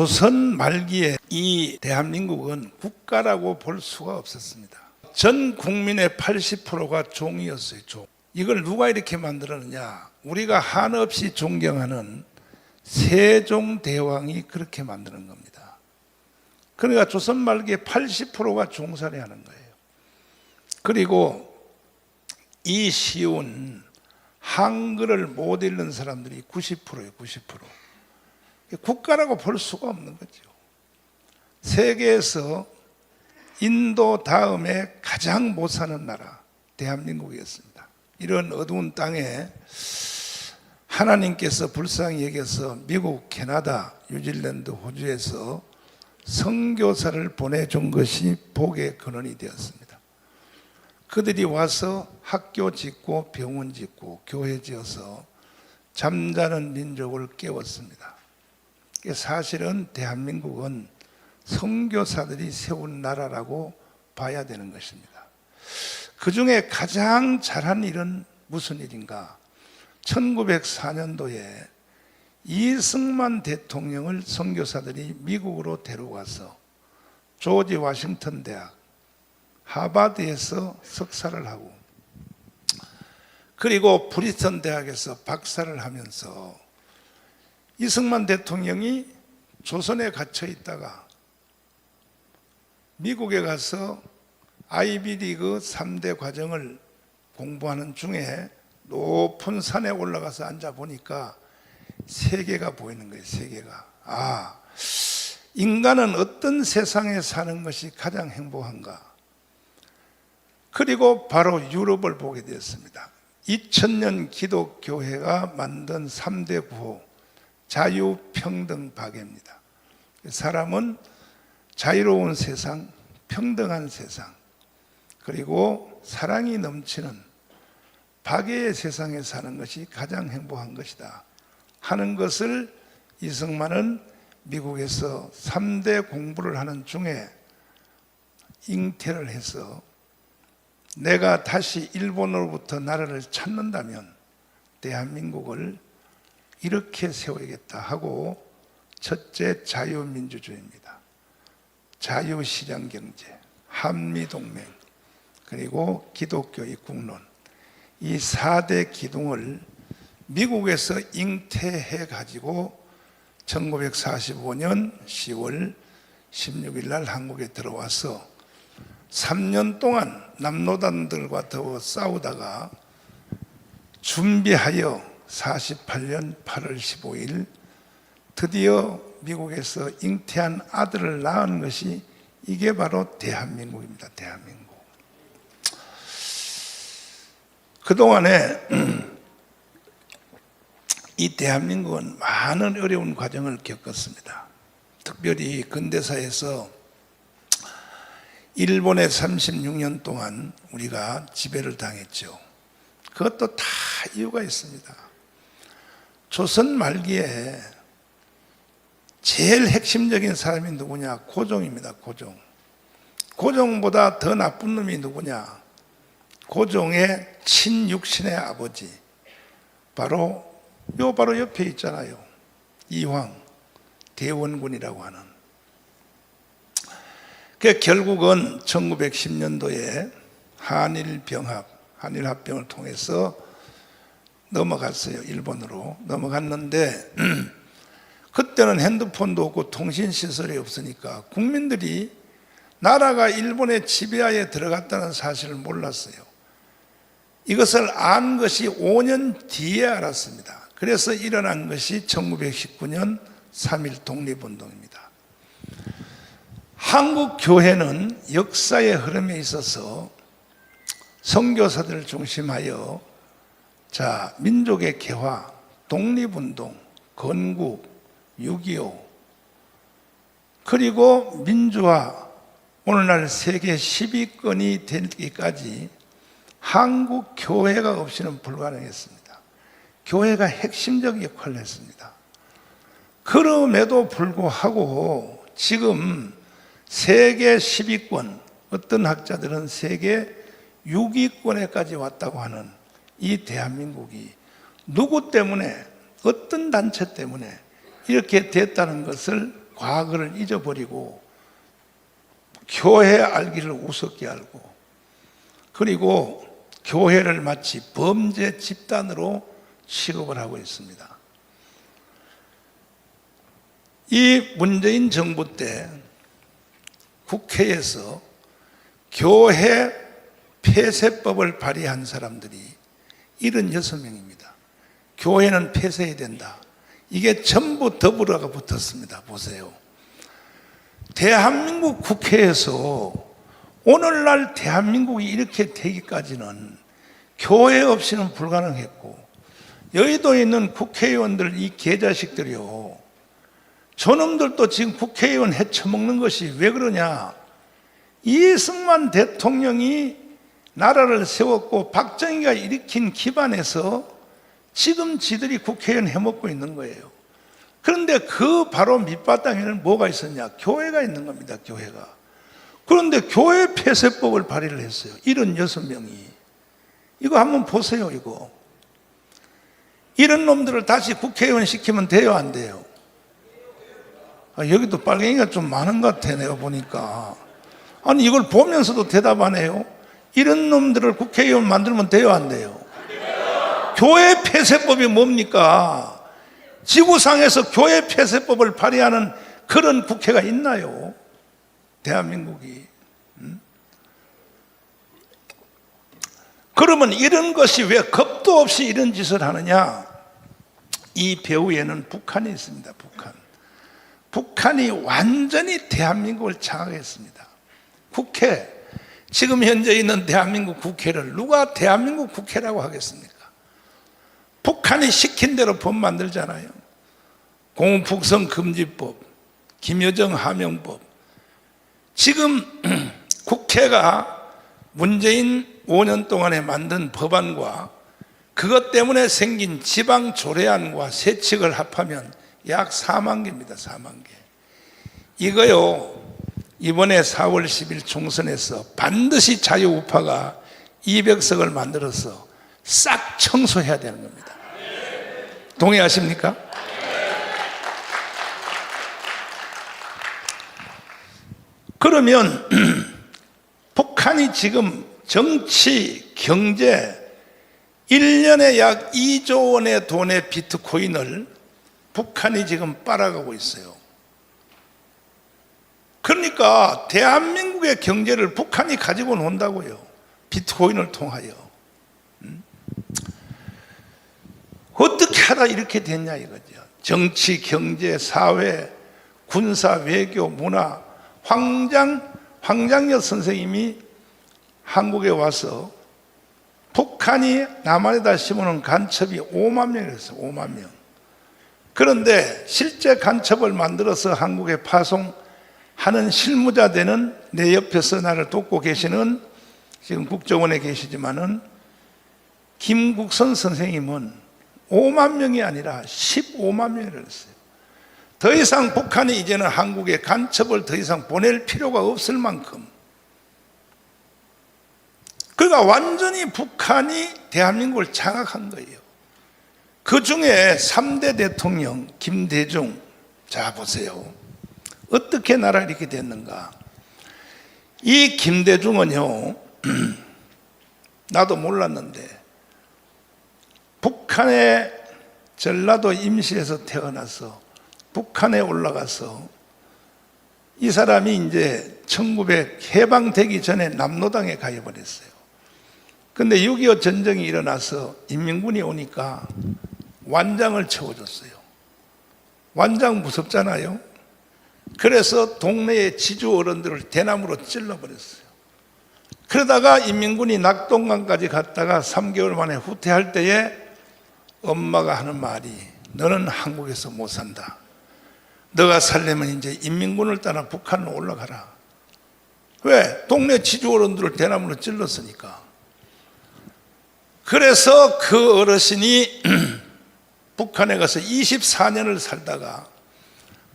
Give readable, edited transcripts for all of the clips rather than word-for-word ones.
조선 말기에 이 대한민국은 국가라고 볼 수가 없었습니다. 전 국민의 80%가 종이었어요. 종. 이걸 누가 이렇게 만들었느냐? 우리가 한없이 존경하는 세종대왕이 그렇게 만드는 겁니다. 그러니까 조선 말기에 80%가 종살이 하는 거예요. 그리고 이 쉬운 한글을 못 읽는 사람들이 90%예요. 90%. 국가라고 볼 수가 없는 거죠. 세계에서 인도 다음에 가장 못 사는 나라 대한민국이었습니다. 이런 어두운 땅에 하나님께서 불쌍히 여겨서 미국, 캐나다, 뉴질랜드, 호주에서 선교사를 보내준 것이 복의 근원이 되었습니다. 그들이 와서 학교 짓고 병원 짓고 교회 지어서 잠자는 민족을 깨웠습니다. 사실은 대한민국은 선교사들이 세운 나라라고 봐야 되는 것입니다. 그 중에 가장 잘한 일은 무슨 일인가? 1904년도에 이승만 대통령을 선교사들이 미국으로 데려가서 조지 워싱턴 대학, 하버드에서 석사를 하고 그리고 프리스턴 대학에서 박사를 하면서 이승만 대통령이 조선에 갇혀 있다가 미국에 가서 아이비리그 3대 과정을 공부하는 중에 높은 산에 올라가서 앉아 보니까 세계가 보이는 거예요. 세계가. 인간은 어떤 세상에 사는 것이 가장 행복한가? 그리고 바로 유럽을 보게 되었습니다. 2000년 기독교회가 만든 3대 구호 자유평등박애입니다. 사람은 자유로운 세상, 평등한 세상, 그리고 사랑이 넘치는 박애의 세상에 사는 것이 가장 행복한 것이다 하는 것을 이승만은 미국에서 3대 공부를 하는 중에 잉태를 해서 내가 다시 일본으로부터 나라를 찾는다면 대한민국을 이렇게 세워야겠다 하고 첫째 자유민주주의입니다. 자유시장경제, 한미동맹, 그리고 기독교의 국론, 이 4대 기둥을 미국에서 잉태해 가지고 1945년 10월 16일 날 한국에 들어와서 3년 동안 남노단들과 더워 싸우다가 준비하여 48년 8월 15일 드디어 미국에서 잉태한 아들을 낳은 것이 이게 바로 대한민국입니다. 대한민국. 그동안에 이 대한민국은 많은 어려운 과정을 겪었습니다. 특별히 근대사에서 일본에 36년 동안 우리가 지배를 당했죠. 그것도 다 이유가 있습니다. 조선 말기에 제일 핵심적인 사람이 누구냐? 고종입니다. 고종. 고종보다 더 나쁜 놈이 누구냐? 고종의 친육신의 아버지, 바로 옆에 있잖아요. 이황 대원군이라고 하는. 결국은 1910년도에 한일합병을 통해서 넘어갔어요. 일본으로 넘어갔는데 그때는 핸드폰도 없고 통신시설이 없으니까 국민들이 나라가 일본의 지배하에 들어갔다는 사실을 몰랐어요. 이것을 안 것이 5년 뒤에 알았습니다. 그래서 일어난 것이 1919년 3.1 독립운동입니다. 한국 교회는 역사의 흐름에 있어서 선교사들을 중심하여 민족의 개화, 독립운동, 건국, 6.25 그리고 민주화, 오늘날 세계 10위권이 되기까지 한국 교회가 없이는 불가능했습니다. 교회가 핵심적 역할을 했습니다. 그럼에도 불구하고 지금 세계 10위권, 어떤 학자들은 세계 6위권에까지 왔다고 하는 이 대한민국이 누구 때문에, 어떤 단체 때문에 이렇게 됐다는 것을 과거를 잊어버리고 교회 알기를 우습게 알고, 그리고 교회를 마치 범죄 집단으로 취급을 하고 있습니다. 이 문재인 정부 때 국회에서 교회 폐쇄법을 발의한 사람들이 76명입니다. 교회는 폐쇄해야 된다. 이게 전부 더불어가 붙었습니다. 보세요. 대한민국 국회에서 오늘날 대한민국이 이렇게 되기까지는 교회 없이는 불가능했고, 여의도에 있는 국회의원들 이 개자식들이요, 저놈들도 지금 국회의원 헤쳐먹는 것이 왜 그러냐? 이승만 대통령이 나라를 세웠고 박정희가 일으킨 기반에서 지금 지들이 국회의원 해먹고 있는 거예요. 그런데 그 바로 밑바탕에는 뭐가 있었냐? 교회가 있는 겁니다. 교회가. 그런데 교회 폐쇄법을 발의를 했어요. 76명이. 이거 한번 보세요. 이거 이런 놈들을 다시 국회의원 시키면 돼요, 안 돼요? 여기도 빨갱이가 좀 많은 것 같아, 내가 보니까. 아니, 이걸 보면서도 대답 안 해요. 이런 놈들을 국회의원 만들면 돼요, 안 돼요? 교회 폐쇄법이 뭡니까? 지구상에서 교회 폐쇄법을 발의하는 그런 국회가 있나요? 대한민국이. 그러면 이런 것이 왜 겁도 없이 이런 짓을 하느냐? 이 배후에는 북한이 있습니다. 북한이 완전히 대한민국을 장악했습니다. 국회, 지금 현재 있는 대한민국 국회를 누가 대한민국 국회라고 하겠습니까? 북한이 시킨 대로 법 만들잖아요. 공북성 금지법, 김여정 하명법. 지금 국회가 문재인 5년 동안에 만든 법안과 그것 때문에 생긴 지방 조례안과 세칙을 합하면 약 4만 개입니다. 4만 개. 이거요, 이번에 4월 10일 총선에서 반드시 자유우파가 200석을 만들어서 싹 청소해야 되는 겁니다. 동의하십니까? 그러면 북한이 지금 정치, 경제 1년에 약 2조 원의 돈의 비트코인을 북한이 지금 빨아가고 있어요. 그러니까 대한민국의 경제를 북한이 가지고 논다고요. 비트코인을 통하여. 어떻게 하다 이렇게 됐냐 이거죠. 정치, 경제, 사회, 군사, 외교, 문화. 황장엽 선생님이 한국에 와서 북한이 남한에다 심어놓은 간첩이 5만 명이었어요. 5만 명. 그런데 실제 간첩을 만들어서 한국에 파송하는 실무자 되는 내 옆에서 나를 돕고 계시는 지금 국정원에 계시지만은 김국선 선생님은 5만 명이 아니라 15만 명이라고 했어요. 더 이상 북한이 이제는 한국에 간첩을 더 이상 보낼 필요가 없을 만큼, 그러니까 완전히 북한이 대한민국을 장악한 거예요. 그 중에 3대 대통령 김대중, 자 보세요. 어떻게 나라가 이렇게 됐는가. 이 김대중은요, 나도 몰랐는데 북한의 전라도 임시에서 태어나서 북한에 올라가서, 이 사람이 이제 1900 해방되기 전에 남로당에 가입을 했어요. 근데 6.25 전쟁이 일어나서 인민군이 오니까 완장을 채워줬어요. 완장 무섭잖아요. 그래서 동네의 지주 어른들을 대나무로 찔러버렸어요. 그러다가 인민군이 낙동강까지 갔다가 3개월 만에 후퇴할 때에 엄마가 하는 말이, 너는 한국에서 못 산다. 너가 살려면 이제 인민군을 따라 북한으로 올라가라. 왜? 동네 지주 어른들을 대나무로 찔렀으니까. 그래서 그 어르신이 북한에 가서 24년을 살다가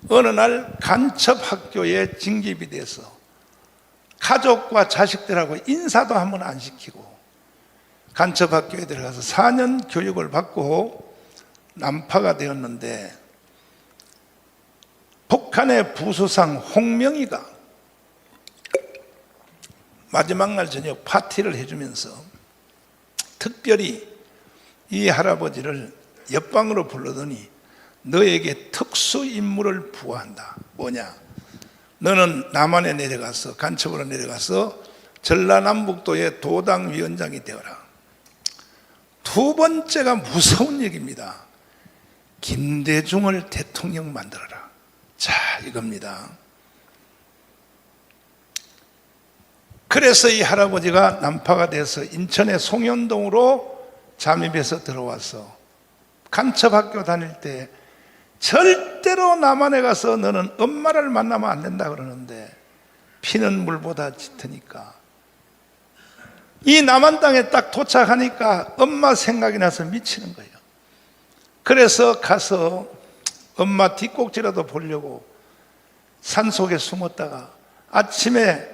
어느 날 간첩학교에 징집이 돼서 가족과 자식들하고 인사도 한번 안 시키고 간첩학교에 들어가서 4년 교육을 받고 남파가 되었는데, 북한의 부수상 홍명희가 마지막 날 저녁 파티를 해주면서 특별히 이 할아버지를 옆방으로 불러더니 너에게 특수 임무를 부여한다. 뭐냐? 너는 남한에 내려가서 간첩으로 내려가서 전라남북도의 도당위원장이 되어라. 두 번째가 무서운 얘기입니다. 김대중을 대통령 만들어라. 자, 이겁니다. 그래서 이 할아버지가 난파가 돼서 인천의 송현동으로 잠입해서 들어와서 간첩학교 다닐 때 절대로 남한에 가서 너는 엄마를 만나면 안 된다 그러는데 피는 물보다 짙으니까 이 남한 땅에 딱 도착하니까 엄마 생각이 나서 미치는 거예요. 그래서 가서 엄마 뒷꼭지라도 보려고 산속에 숨었다가 아침에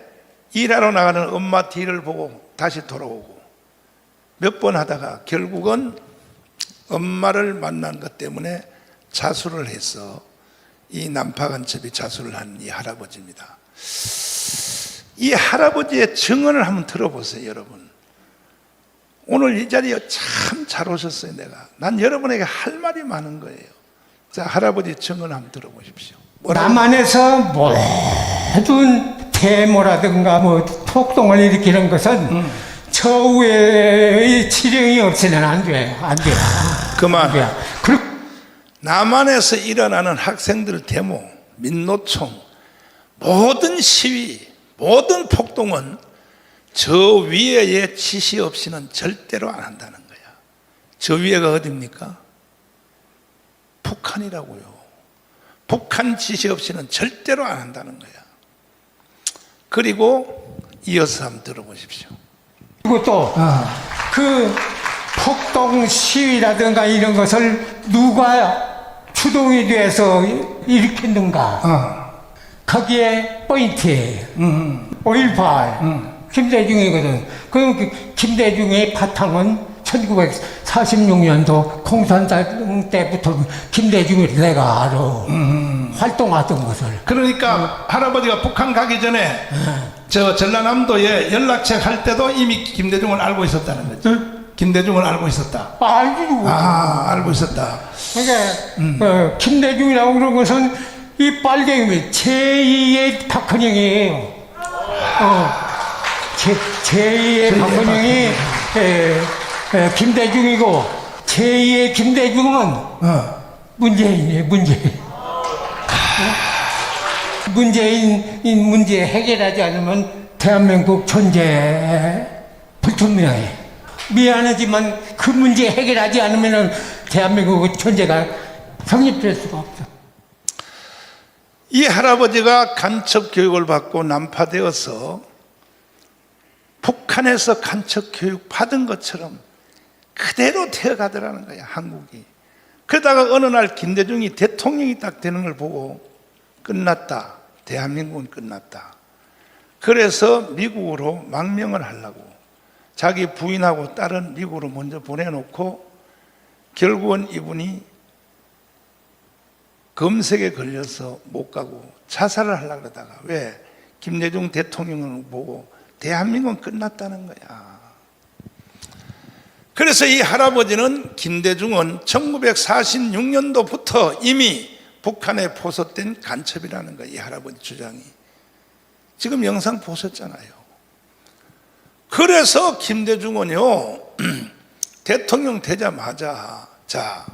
일하러 나가는 엄마 뒤를 보고 다시 돌아오고 몇 번 하다가 결국은 엄마를 만난 것 때문에 자수를 해서 이 난파간첩이 자수를 한 이 할아버지입니다. 이 할아버지의 증언을 한번 들어보세요, 여러분. 오늘 이 자리에 참 잘 오셨어요. 난 여러분에게 할 말이 많은 거예요. 자, 할아버지 증언 한번 들어보십시오. 남한에서 모든 태모라든가 뭐 폭동을 일으키는 것은 처우의 치령이 없이는 안 돼. 그만. 남한에서 일어나는 학생들 데모, 민노총, 모든 시위, 모든 폭동은 저 위에의 지시 없이는 절대로 안 한다는 거야. 저 위에가 어디입니까? 북한이라고요. 북한 지시 없이는 절대로 안 한다는 거야. 그리고 이어서 한번 들어보십시오. 그리고 또 그 폭동 시위라든가 이런 것을 누가 주동이 돼서 일으켰는가? 거기에 포인트예요. 5.18 김대중이거든. 그 김대중의 바탕은 1946년도 공산당 때부터 김대중을 내가 알아. 활동하던 것을. 그러니까 할아버지가 북한 가기 전에 저 전라남도에 연락책 할 때도 이미 김대중을 알고 있었다는 거죠. 김대중을 알고 있었다. 알고. 알고 있었다. 그러니까 김대중이라고 그런 것은 이 빨갱이 제2의 박헌영이에요. 제2의 박헌영이 김대중이고 제2의 김대중은 문재인이에요. 문재인 문제 해결하지 않으면 대한민국 존재 불투명해. 미안하지만 그 문제 해결하지 않으면 대한민국 존재가 성립될 수가 없어. 이 할아버지가 간첩 교육을 받고 난파되어서 북한에서 간첩 교육 받은 것처럼 그대로 되어가더라는 거야, 한국이. 그러다가 어느 날 김대중이 대통령이 딱 되는 걸 보고 끝났다. 대한민국은 끝났다. 그래서 미국으로 망명을 하려고 자기 부인하고 딸은 미국으로 먼저 보내놓고 결국은 이분이 검색에 걸려서 못 가고 자살을 하려고 그러다가 왜? 김대중 대통령을 보고 대한민국은 끝났다는 거야. 그래서 이 할아버지는 김대중은 1946년도부터 이미 북한에 포섭된 간첩이라는 거야. 이 할아버지 주장이. 지금 영상 보셨잖아요. 그래서 김대중은요 대통령 되자마자 자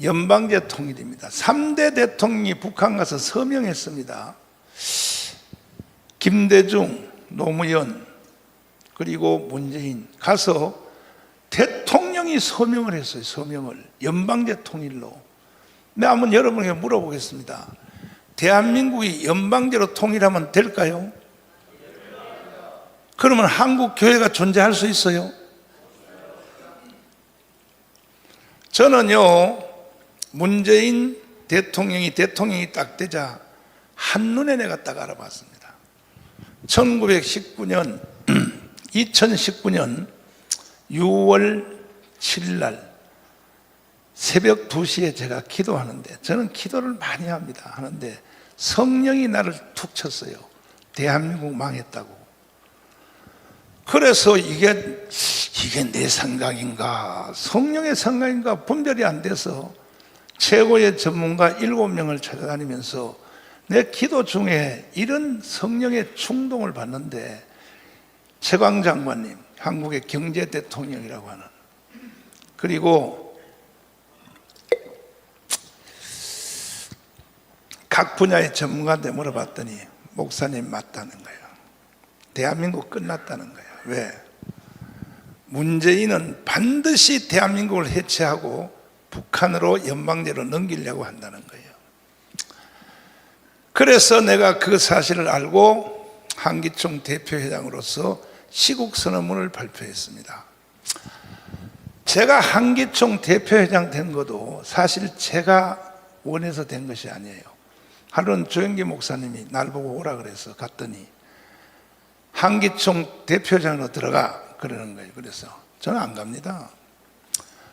연방제 통일입니다. 3대 대통령이 북한 가서 서명했습니다. 김대중, 노무현 그리고 문재인 가서 대통령이 서명을 했어요. 서명을 연방제 통일로. 내가 한번 여러분에게 물어보겠습니다. 대한민국이 연방제로 통일하면 될까요? 그러면 한국 교회가 존재할 수 있어요? 저는요 문재인 대통령이 딱 되자 한눈에 내가 딱 알아봤습니다. 1919년 2019년 6월 7일 날 새벽 2시에 제가 기도하는데 저는 기도를 많이 합니다. 하는데 성령이 나를 툭 쳤어요. 대한민국 망했다고. 그래서 이게 내 생각인가 성령의 생각인가 분별이 안 돼서 최고의 전문가 7명을 찾아다니면서 내 기도 중에 이런 성령의 충동을 받는데, 최광 장관님, 한국의 경제 대통령이라고 하는, 그리고 각 분야의 전문가한테 물어봤더니 목사님 맞다는 거예요. 대한민국 끝났다는 거예요. 왜? 문재인은 반드시 대한민국을 해체하고 북한으로 연방제로 넘기려고 한다는 거예요. 그래서 내가 그 사실을 알고 한기총 대표회장으로서 시국선언문을 발표했습니다. 제가 한기총 대표회장 된 것도 사실 제가 원해서 된 것이 아니에요. 하루는 조영기 목사님이 날 보고 오라 그래서 갔더니 한기총 대표회장으로 들어가 그러는 거예요. 그래서 저는 안 갑니다.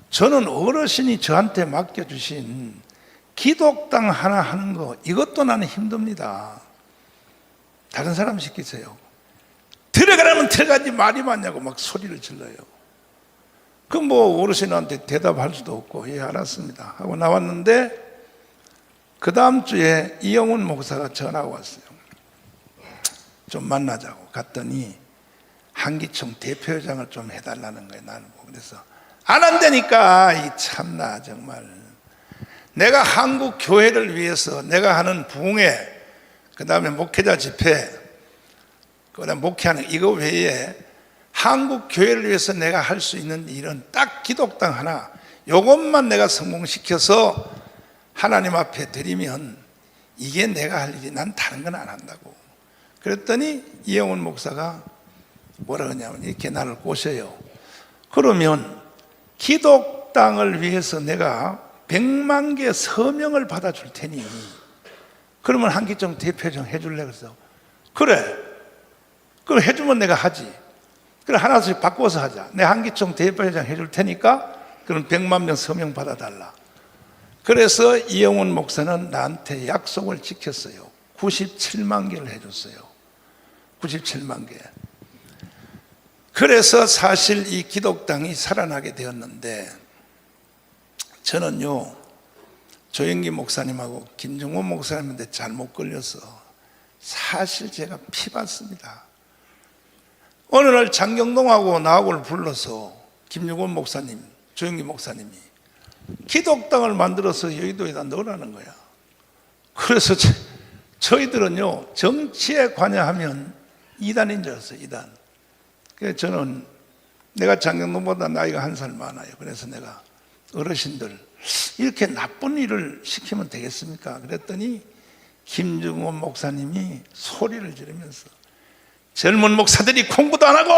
저는 어르신이 저한테 맡겨주신 기독당 하나 하는 거, 이것도 나는 힘듭니다. 다른 사람 시키세요. 들어가라면 들어가지 말이 많냐고 막 소리를 질러요. 그럼 뭐 어르신한테 대답할 수도 없고, 예 알았습니다 하고 나왔는데, 그 다음 주에 이영훈 목사가 전화가 왔어요. 좀 만나자고. 갔더니 한기총 대표회장을 좀 해달라는 거예요. 나는 뭐 그래서 안 한다니까. 이 참나 정말. 내가 한국 교회를 위해서 내가 하는 부흥회, 그 다음에 목회자 집회, 그 다음에 목회하는 이거 외에 한국 교회를 위해서 내가 할 수 있는 일은 딱 기독당 하나, 요것만 내가 성공시켜서 하나님 앞에 드리면 이게 내가 할 일이, 난 다른 건 안 한다고. 그랬더니 이영훈 목사가 뭐라 그러냐면 이렇게 나를 꼬셔요. 그러면 기독당을 위해서 내가 100만 개 서명을 받아줄 테니 그러면 한기총 대표회장 해줄래? 그래서 그래, 그럼 해주면 내가 하지. 그래 하나씩 바꿔서 하자. 내가 한기총 대표회장 해줄 테니까 그럼 100만 명 서명 받아달라. 그래서 이영훈 목사는 나한테 약속을 지켰어요. 97만 개를 해줬어요. 97만 개. 그래서 사실 이 기독당이 살아나게 되었는데, 저는요 조영기 목사님하고 김정원 목사님한테 잘못 걸려서 사실 제가 피봤습니다. 어느 날 장경동하고 나하고를 불러서 김정원 목사님, 조영기 목사님이 기독당을 만들어서 여의도에다 넣으라는 거야. 그래서 저희들은요 정치에 관여하면 이단인 줄 알았어요. 이단. 그래서 저는 내가 장경동보다 나이가 1살 많아요. 그래서 내가 어르신들 이렇게 나쁜 일을 시키면 되겠습니까? 그랬더니 김정원 목사님이 소리를 지르면서 젊은 목사들이 공부도 안 하고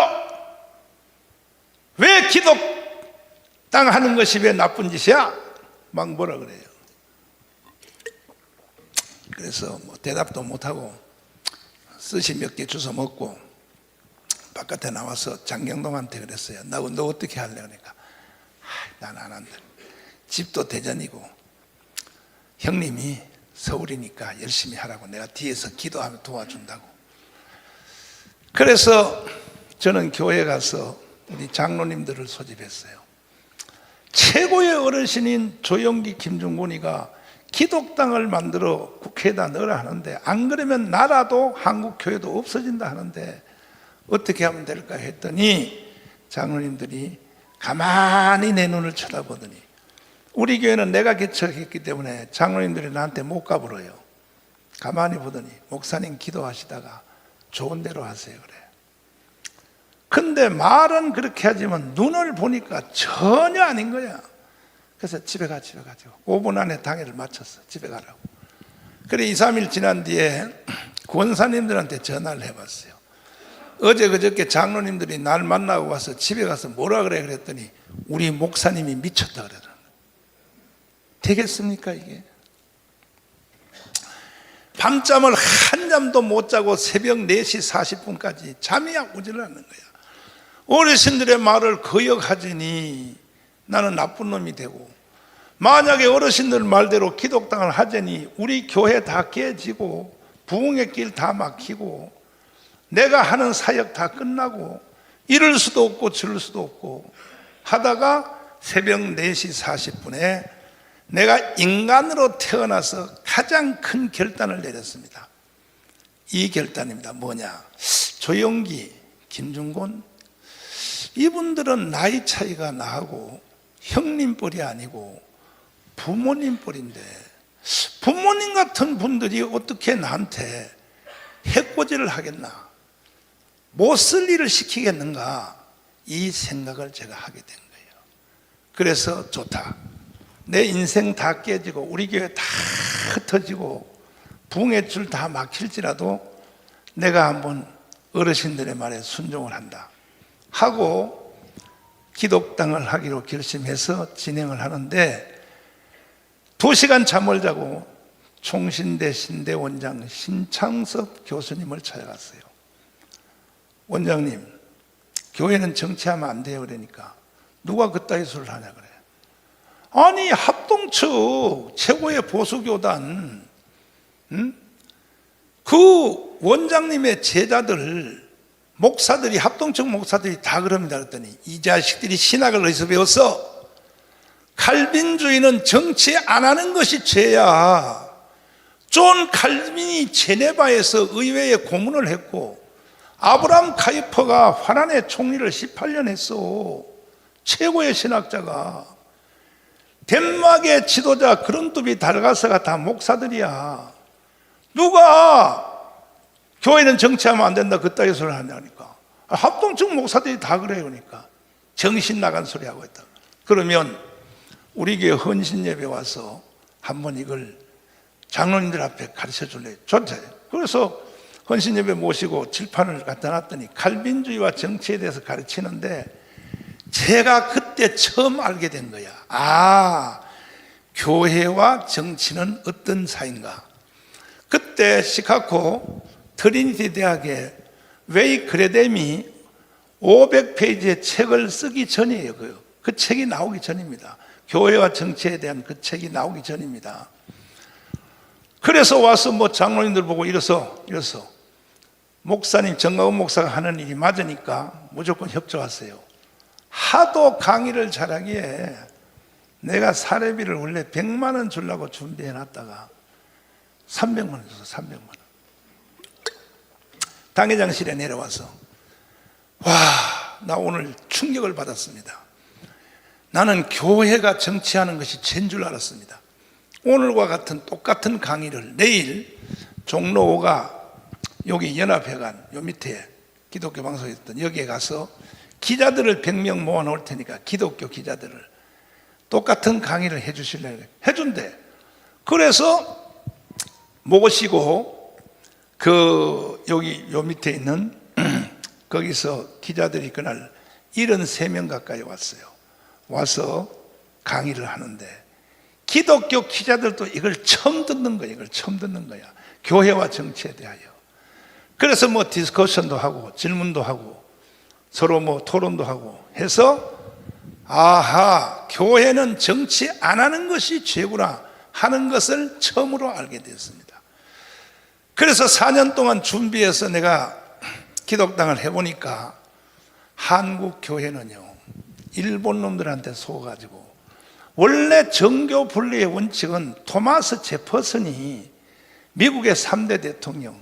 왜 기독당 하는 것이 왜 나쁜 짓이야? 막 뭐라 그래요. 그래서 뭐 대답도 못하고 스시 몇 개 주워 먹고 바깥에 나와서 장경동한테 그랬어요. 너 어떻게 할래? 그러니까 난 안 한다. 집도 대전이고 형님이 서울이니까 열심히 하라고 내가 뒤에서 기도하며 도와준다고. 그래서 저는 교회 가서 우리 장로님들을 소집했어요. 최고의 어르신인 조영기, 김중곤이가 기독당을 만들어 국회에다 넣으라 하는데, 안 그러면 나라도 한국 교회도 없어진다 하는데 어떻게 하면 될까 했더니 장로님들이 가만히 내 눈을 쳐다보더니, 우리 교회는 내가 개척했기 때문에 장로님들이 나한테 못 가불어요. 가만히 보더니 목사님 기도하시다가 좋은 대로 하세요 그래. 근데 말은 그렇게 하지만 눈을 보니까 전혀 아닌 거야. 그래서 집에 가지고 5분 안에 당회를 마쳤어. 집에 가라고. 그래 2, 3일 지난 뒤에 권사님들한테 전화를 해봤어요. 어제 그저께 장로님들이 날 만나고 와서 집에 가서 뭐라 그래 그랬더니 우리 목사님이 미쳤다 그러더라고요. 되겠습니까 이게? 밤잠을 한 잠도 못 자고 새벽 4시 40분까지 잠이 오질 않는 거야. 어르신들의 말을 거역하더니 나는 나쁜 놈이 되고, 만약에 어르신들 말대로 기독당을 하자니 우리 교회 다 깨지고 부흥의 길 다 막히고 내가 하는 사역 다 끝나고 이럴 수도 없고 저럴 수도 없고 하다가 새벽 4시 40분에 내가 인간으로 태어나서 가장 큰 결단을 내렸습니다. 이 결단입니다. 뭐냐? 조영기, 김중곤 이분들은 나이 차이가 나고 형님뻘이 아니고 부모님 뻘인데 부모님 같은 분들이 어떻게 나한테 해코지를 하겠나? 못 쓸 일을 시키겠는가? 이 생각을 제가 하게 된 거예요. 그래서 좋다. 내 인생 다 깨지고 우리 교회 다 흩어지고 부흥의 줄 다 막힐지라도 내가 한번 어르신들의 말에 순종을 한다 하고 기독당을 하기로 결심해서 진행을 하는데 2시간 잠을 자고 총신대 신대 원장 신창섭 교수님을 찾아갔어요. 원장님, 교회는 정치하면 안 돼요. 그러니까 누가 그따위 소리를 하냐 그래. 아니 합동측 최고의 보수교단 그 원장님의 제자들 목사들이 합동측 목사들이 다 그럽니다. 그랬더니 이 자식들이 신학을 어디서 배웠어? 칼빈주의는 정치 안 하는 것이 죄야. 존 칼빈이 제네바에서 의회에 고문을 했고 아브라함 카이퍼가 화란의 총리를 18년 했어. 최고의 신학자가. 덴마크의 지도자 그런투비 달가스가 다 목사들이야. 누가 교회는 정치하면 안 된다 그따위 소리를 하냐니까. 합동측 목사들이 다 그래요. 그러니까 정신 나간 소리 하고 있다. 그러면 우리 교회 헌신 예배 와서 한번 이걸 장로님들 앞에 가르쳐 줄래? 좋죠. 그래서 헌신 예배 모시고 칠판을 갖다 놨더니 칼빈주의와 정치에 대해서 가르치는데 제가 그때 처음 알게 된 거야. 아, 교회와 정치는 어떤 사이인가. 그때 시카고 트리니티 대학의 웨이 그레뎀이 500페이지의 책을 쓰기 전이에요. 그 책이 나오기 전입니다. 교회와 정치에 대한 그 책이 나오기 전입니다. 그래서 와서 뭐 장로님들 보고 이래서 목사님 정가은 목사가 하는 일이 맞으니까 무조건 협조하세요. 하도 강의를 잘하기에 내가 사례비를 원래 100만 원 주려고 준비해 놨다가 300만 원 줬어. 300만 원. 당회장실에 내려와서 와, 나 오늘 충격을 받았습니다. 나는 교회가 정치하는 것이 죄인 줄 알았습니다. 오늘과 같은 똑같은 강의를 내일 종로 5가 여기 연합회관 요 밑에 기독교 방송에 있던 여기에 가서 기자들을 100명 모아 놓을 테니까 기독교 기자들을 똑같은 강의를 해 주실래요? 해준대. 그래서 모시고 여기 요 밑에 있는 거기서 기자들이 그날 73명 가까이 왔어요. 와서 강의를 하는데 기독교 기자들도 이걸 처음 듣는 거예요. 이걸 처음 듣는 거야. 교회와 정치에 대하여. 그래서 뭐 디스커션도 하고 질문도 하고 서로 뭐 토론도 하고 해서 아하, 교회는 정치 안 하는 것이 죄구나 하는 것을 처음으로 알게 되었습니다. 그래서 4년 동안 준비해서 내가 기독당을 해보니까 한국 교회는요, 일본 놈들한테 속아가지고 원래 정교 분리의 원칙은 토마스 제퍼슨이 미국의 3대 대통령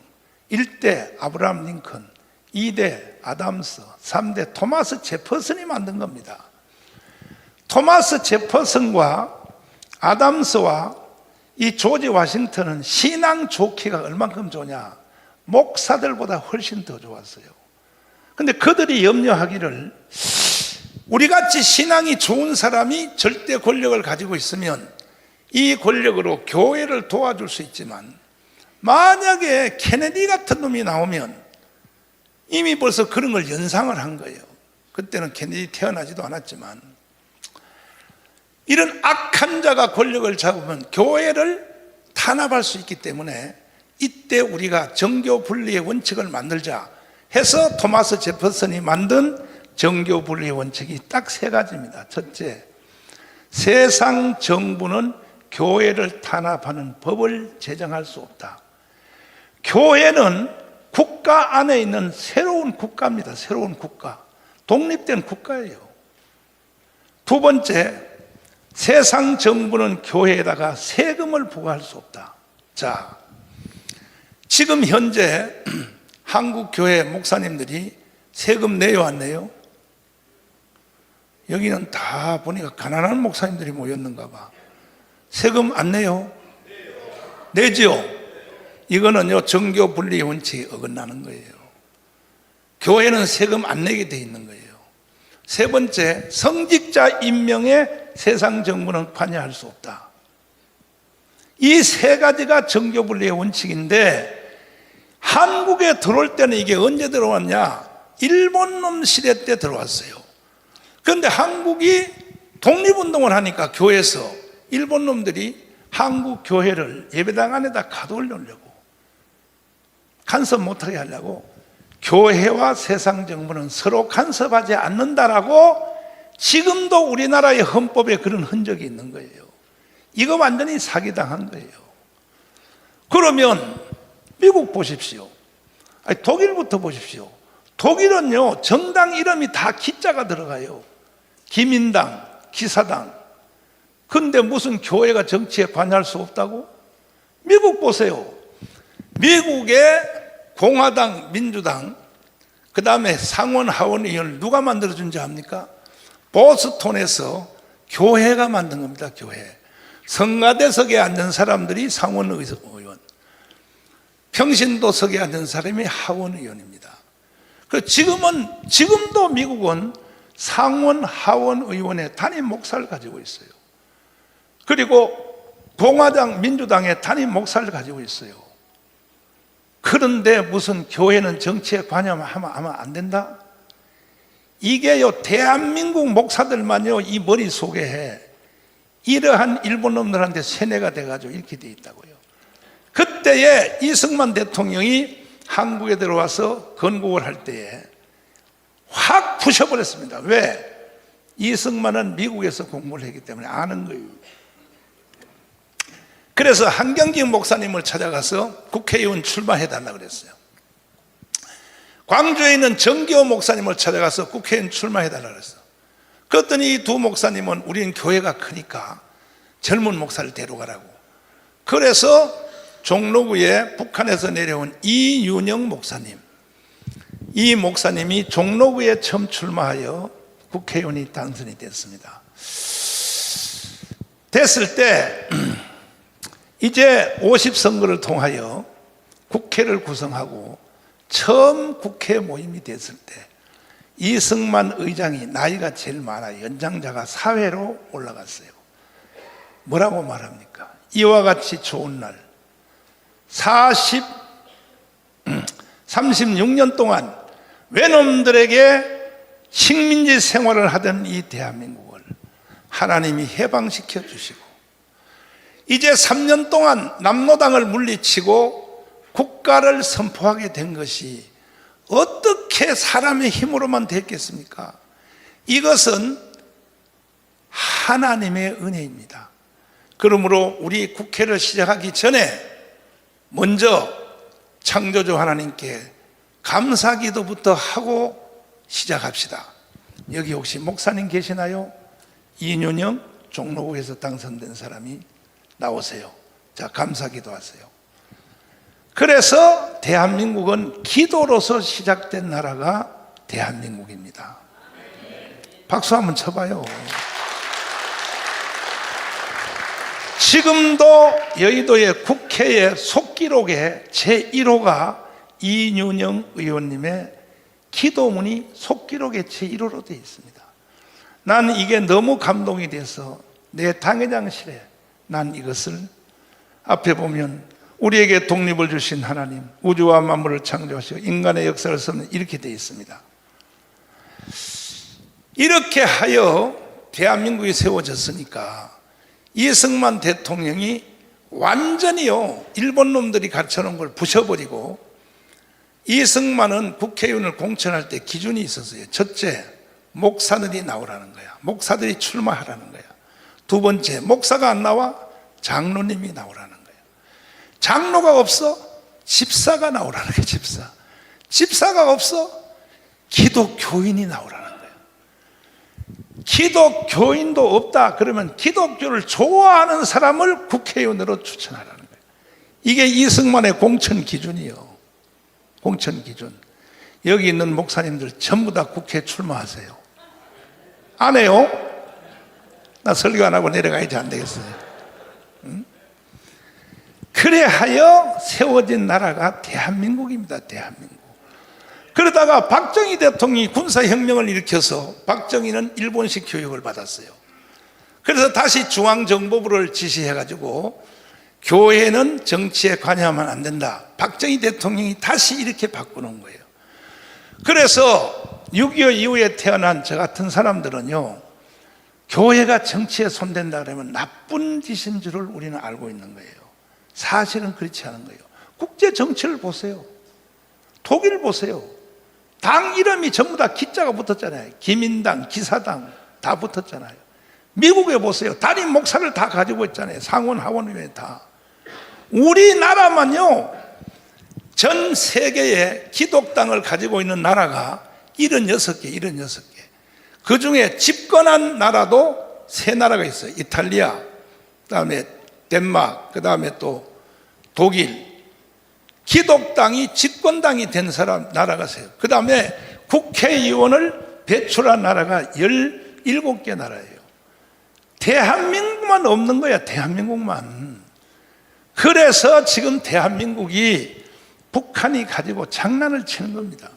1대 아브라함 링컨, 2대 아담스, 3대 토마스 제퍼슨이 만든 겁니다. 토마스 제퍼슨과 아담스와 이 조지 워싱턴은 신앙 좋기가 얼만큼 좋냐? 목사들보다 훨씬 더 좋았어요. 근데 그들이 염려하기를 우리같이 신앙이 좋은 사람이 절대 권력을 가지고 있으면 이 권력으로 교회를 도와줄 수 있지만 만약에 케네디 같은 놈이 나오면 이미 벌써 그런 걸 연상을 한 거예요. 그때는 케네디 태어나지도 않았지만 이런 악한 자가 권력을 잡으면 교회를 탄압할 수 있기 때문에 이때 우리가 정교 분리의 원칙을 만들자 해서 토마스 제퍼슨이 만든 정교 분리의 원칙이 딱 3가지입니다. 첫째, 세상 정부는 교회를 탄압하는 법을 제정할 수 없다. 교회는 국가 안에 있는 새로운 국가입니다. 새로운 국가. 독립된 국가예요. 두 번째, 세상 정부는 교회에다가 세금을 부과할 수 없다. 자, 지금 현재 한국 교회 목사님들이 세금 내요, 안 내요? 여기는 다 보니까 가난한 목사님들이 모였는가 봐. 세금 안 내요? 내지요? 이거는요, 정교 분리 원칙에 어긋나는 거예요. 교회는 세금 안 내게 돼 있는 거예요. 세 번째, 성직자 임명에 세상 정부는 관여할 수 없다. 이 세 가지가 정교 분리의 원칙인데, 한국에 들어올 때는 이게 언제 들어왔냐? 일본 놈 시대 때 들어왔어요. 그런데 한국이 독립운동을 하니까 교회에서 일본 놈들이 한국 교회를 예배당 안에다 가둬놓으려고, 간섭 못하게 하려고 교회와 세상 정부는 서로 간섭하지 않는다라고 지금도 우리나라의 헌법에 그런 흔적이 있는 거예요. 이거 완전히 사기당한 거예요. 그러면 미국 보십시오. 아니, 독일부터 보십시오. 독일은요, 정당 이름이 다 기자가 들어가요. 기민당, 기사당. 근데 무슨 교회가 정치에 관여할 수 없다고? 미국 보세요. 미국의 공화당, 민주당, 그 다음에 상원, 하원 의원을 누가 만들어준지 압니까? 보스턴에서 교회가 만든 겁니다. 교회. 성가대석에 앉은 사람들이 상원 의원, 평신도석에 앉은 사람이 하원 의원입니다. 지금도 미국은 상원, 하원 의원의 단임 목사를 가지고 있어요. 그리고 공화당, 민주당의 단임 목사를 가지고 있어요. 그런데 무슨 교회는 정치에 관여하면 안 된다? 이게요, 대한민국 목사들만요, 이 머릿속에 이러한 일본 놈들한테 세뇌가 돼가지고 이렇게 돼 있다고요. 그때에 이승만 대통령이 한국에 들어와서 건국을 할 때에 확 부셔버렸습니다. 왜? 이승만은 미국에서 공부를 했기 때문에 아는 거예요. 그래서 한경직 목사님을 찾아가서 국회의원 출마해달라고 그랬어요. 광주에 있는 정기호 목사님을 찾아가서 국회의원 출마해달라고 그랬어요. 그랬더니 이 두 목사님은 우리는 교회가 크니까 젊은 목사를 데려가라고. 그래서 종로구에 북한에서 내려온 이윤영 목사님, 이 목사님이 종로구에 처음 출마하여 국회의원이 당선이 됐습니다. 됐을 때 이제 50선거를 통하여 국회를 구성하고 처음 국회 모임이 됐을 때 이승만 의장이 나이가 제일 많아요. 연장자가 사회로 올라갔어요. 뭐라고 말합니까? 이와 같이 좋은 날 36년 동안 외놈들에게 식민지 생활을 하던 이 대한민국을 하나님이 해방시켜 주시고 이제 3년 동안 남로당을 물리치고 국가를 선포하게 된 것이 어떻게 사람의 힘으로만 됐겠습니까? 이것은 하나님의 은혜입니다. 그러므로 우리 국회를 시작하기 전에 먼저 창조주 하나님께 감사기도부터 하고 시작합시다. 여기 혹시 목사님 계시나요? 이윤영 종로구에서 당선된 사람이 나오세요. 자, 감사기도 하세요. 그래서 대한민국은 기도로서 시작된 나라가 대한민국입니다. 박수 한번 쳐봐요. 지금도 여의도의 국회의 속기록에 제1호가 이윤영 의원님의 기도문이 속기록에 제1호로 되어 있습니다. 난 이게 너무 감동이 돼서 내 당회장실에 난 이것을 앞에 보면 우리에게 독립을 주신 하나님, 우주와 만물을 창조하시고 인간의 역사를 쓰는 이렇게 되어 있습니다. 이렇게 하여 대한민국이 세워졌으니까 이승만 대통령이 완전히요 일본 놈들이 가르쳐놓은 걸 부셔버리고, 이승만은 국회의원을 공천할 때 기준이 있었어요. 첫째, 목사들이 나오라는 거야. 목사들이 출마하라는 거야. 두 번째, 목사가 안 나와? 장로님이 나오라는 거예요. 장로가 없어? 집사가 나오라는 거예요. 집사가 없어? 기독교인이 나오라는 거예요. 기독교인도 없다 그러면 기독교를 좋아하는 사람을 국회의원으로 추천하라는 거예요. 이게 이승만의 공천 기준이요. 공천 기준. 여기 있는 목사님들 전부 다 국회에 출마하세요. 안 해요? 나 설교 안 하고 내려가야지 안 되겠어요. 응? 그래하여 세워진 나라가 대한민국입니다. 대한민국. 그러다가 박정희 대통령이 군사혁명을 일으켜서 박정희는 일본식 교육을 받았어요. 그래서 다시 중앙정보부를 지시해가지고 교회는 정치에 관여하면 안 된다. 박정희 대통령이 다시 이렇게 바꾸는 거예요. 그래서 6.25 이후에 태어난 저 같은 사람들은요, 교회가 정치에 손댄다 그러면 나쁜 짓인 줄을 우리는 알고 있는 거예요. 사실은 그렇지 않은 거예요. 국제 정치를 보세요. 독일 보세요. 당 이름이 전부 다 기자가 붙었잖아요. 기민당, 기사당 다 붙었잖아요. 미국에 보세요. 담임 목사를 다 가지고 있잖아요. 상원, 하원의회 다. 우리나라만요, 전 세계에 기독당을 가지고 있는 나라가 76개. 그 중에 집권한 나라도 3나라가 있어요. 이탈리아, 그 다음에 덴마크, 그 다음에 또 독일. 기독당이 집권당이 된 나라가 있어요. 그 다음에 국회의원을 배출한 나라가 17개 나라예요. 대한민국만 없는 거야. 대한민국만. 그래서 지금 대한민국이 북한이 가지고 장난을 치는 겁니다.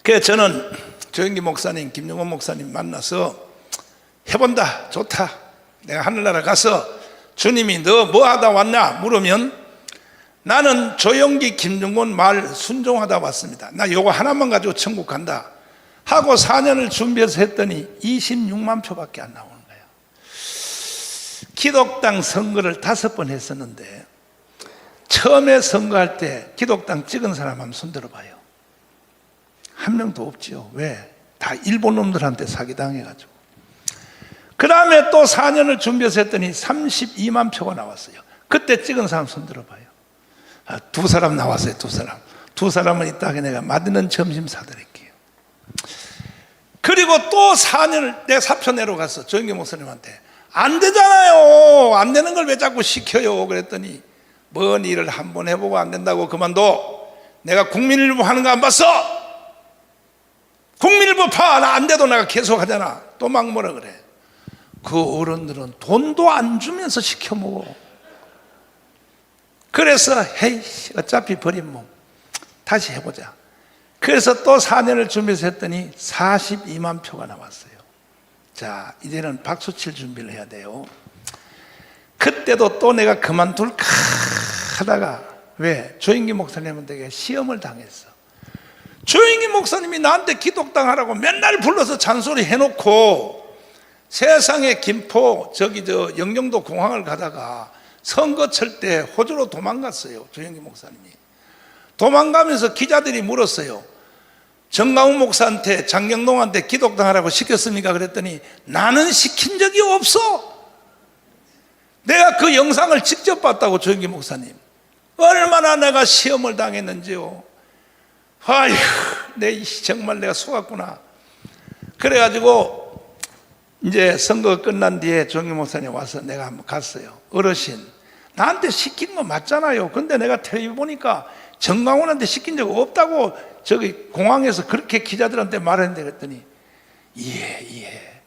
그래서 저는 조영기 목사님, 김용원 목사님 만나서 해본다, 좋다. 내가 하늘나라 가서 주님이 너 뭐 하다 왔냐 물으면 나는 조영기, 김용원 말 순종하다 왔습니다. 나 요거 하나만 가지고 천국 간다 하고 4년을 준비해서 했더니 26만 표밖에 안 나오는 거예요. 기독당 선거를 5번 했었는데 처음에 선거할 때 기독당 찍은 사람 한번 손들어 봐요. 한 명도 없지요. 왜? 다 일본 놈들한테 사기당해가지고. 그 다음에 또 4년을 준비해서 했더니 32만 표가 나왔어요. 그때 찍은 사람 손들어 봐요. 2사람 나왔어요. 2사람. 2사람은 이따가 내가 맛있는 점심 사드릴게요. 그리고 또 4년을 내가 사표 내러 갔어. 조영기 목사님한테. 안 되잖아요. 안 되는 걸 왜 자꾸 시켜요. 그랬더니 뭔 일을 한번 해보고 안 된다고 그만둬. 내가 국민일보 하는 거 안 봤어? 국민일보 파. 나 안 돼도 내가 계속 하잖아. 또 막 뭐라 그래. 그 어른들은 돈도 안 주면서 시켜 먹어. 그래서 헤이 어차피 버린 몸 다시 해보자. 그래서 또 4년을 준비해서 했더니 42만 표가 나왔어요. 자, 이제는 박수 칠 준비를 해야 돼요. 그때도 또 내가 그만둘까 하다가 왜? 조영기 목사님한테 시험을 당했어. 조영기 목사님이 나한테 기독당 하라고 맨날 불러서 잔소리 해놓고 세상에 김포 영종도 공항을 가다가 선거철 때 호주로 도망갔어요. 조영기 목사님이 도망가면서 기자들이 물었어요. 정강훈 목사한테, 장경동한테 기독당 하라고 시켰습니까? 그랬더니 나는 시킨 적이 없어. 내가 그 영상을 직접 봤다고. 조영기 목사님 얼마나 내가 시험을 당했는지요. 아휴, 정말 내가 속았구나. 그래가지고 이제 선거 끝난 뒤에 조영기 목사님 와서 내가 한번 갔어요. 어르신, 나한테 시킨 거 맞잖아요. 근데 내가 텔레비 보니까 정강훈한테 시킨 적 없다고 저기 공항에서 그렇게 기자들한테 말했는데, 그랬더니 예,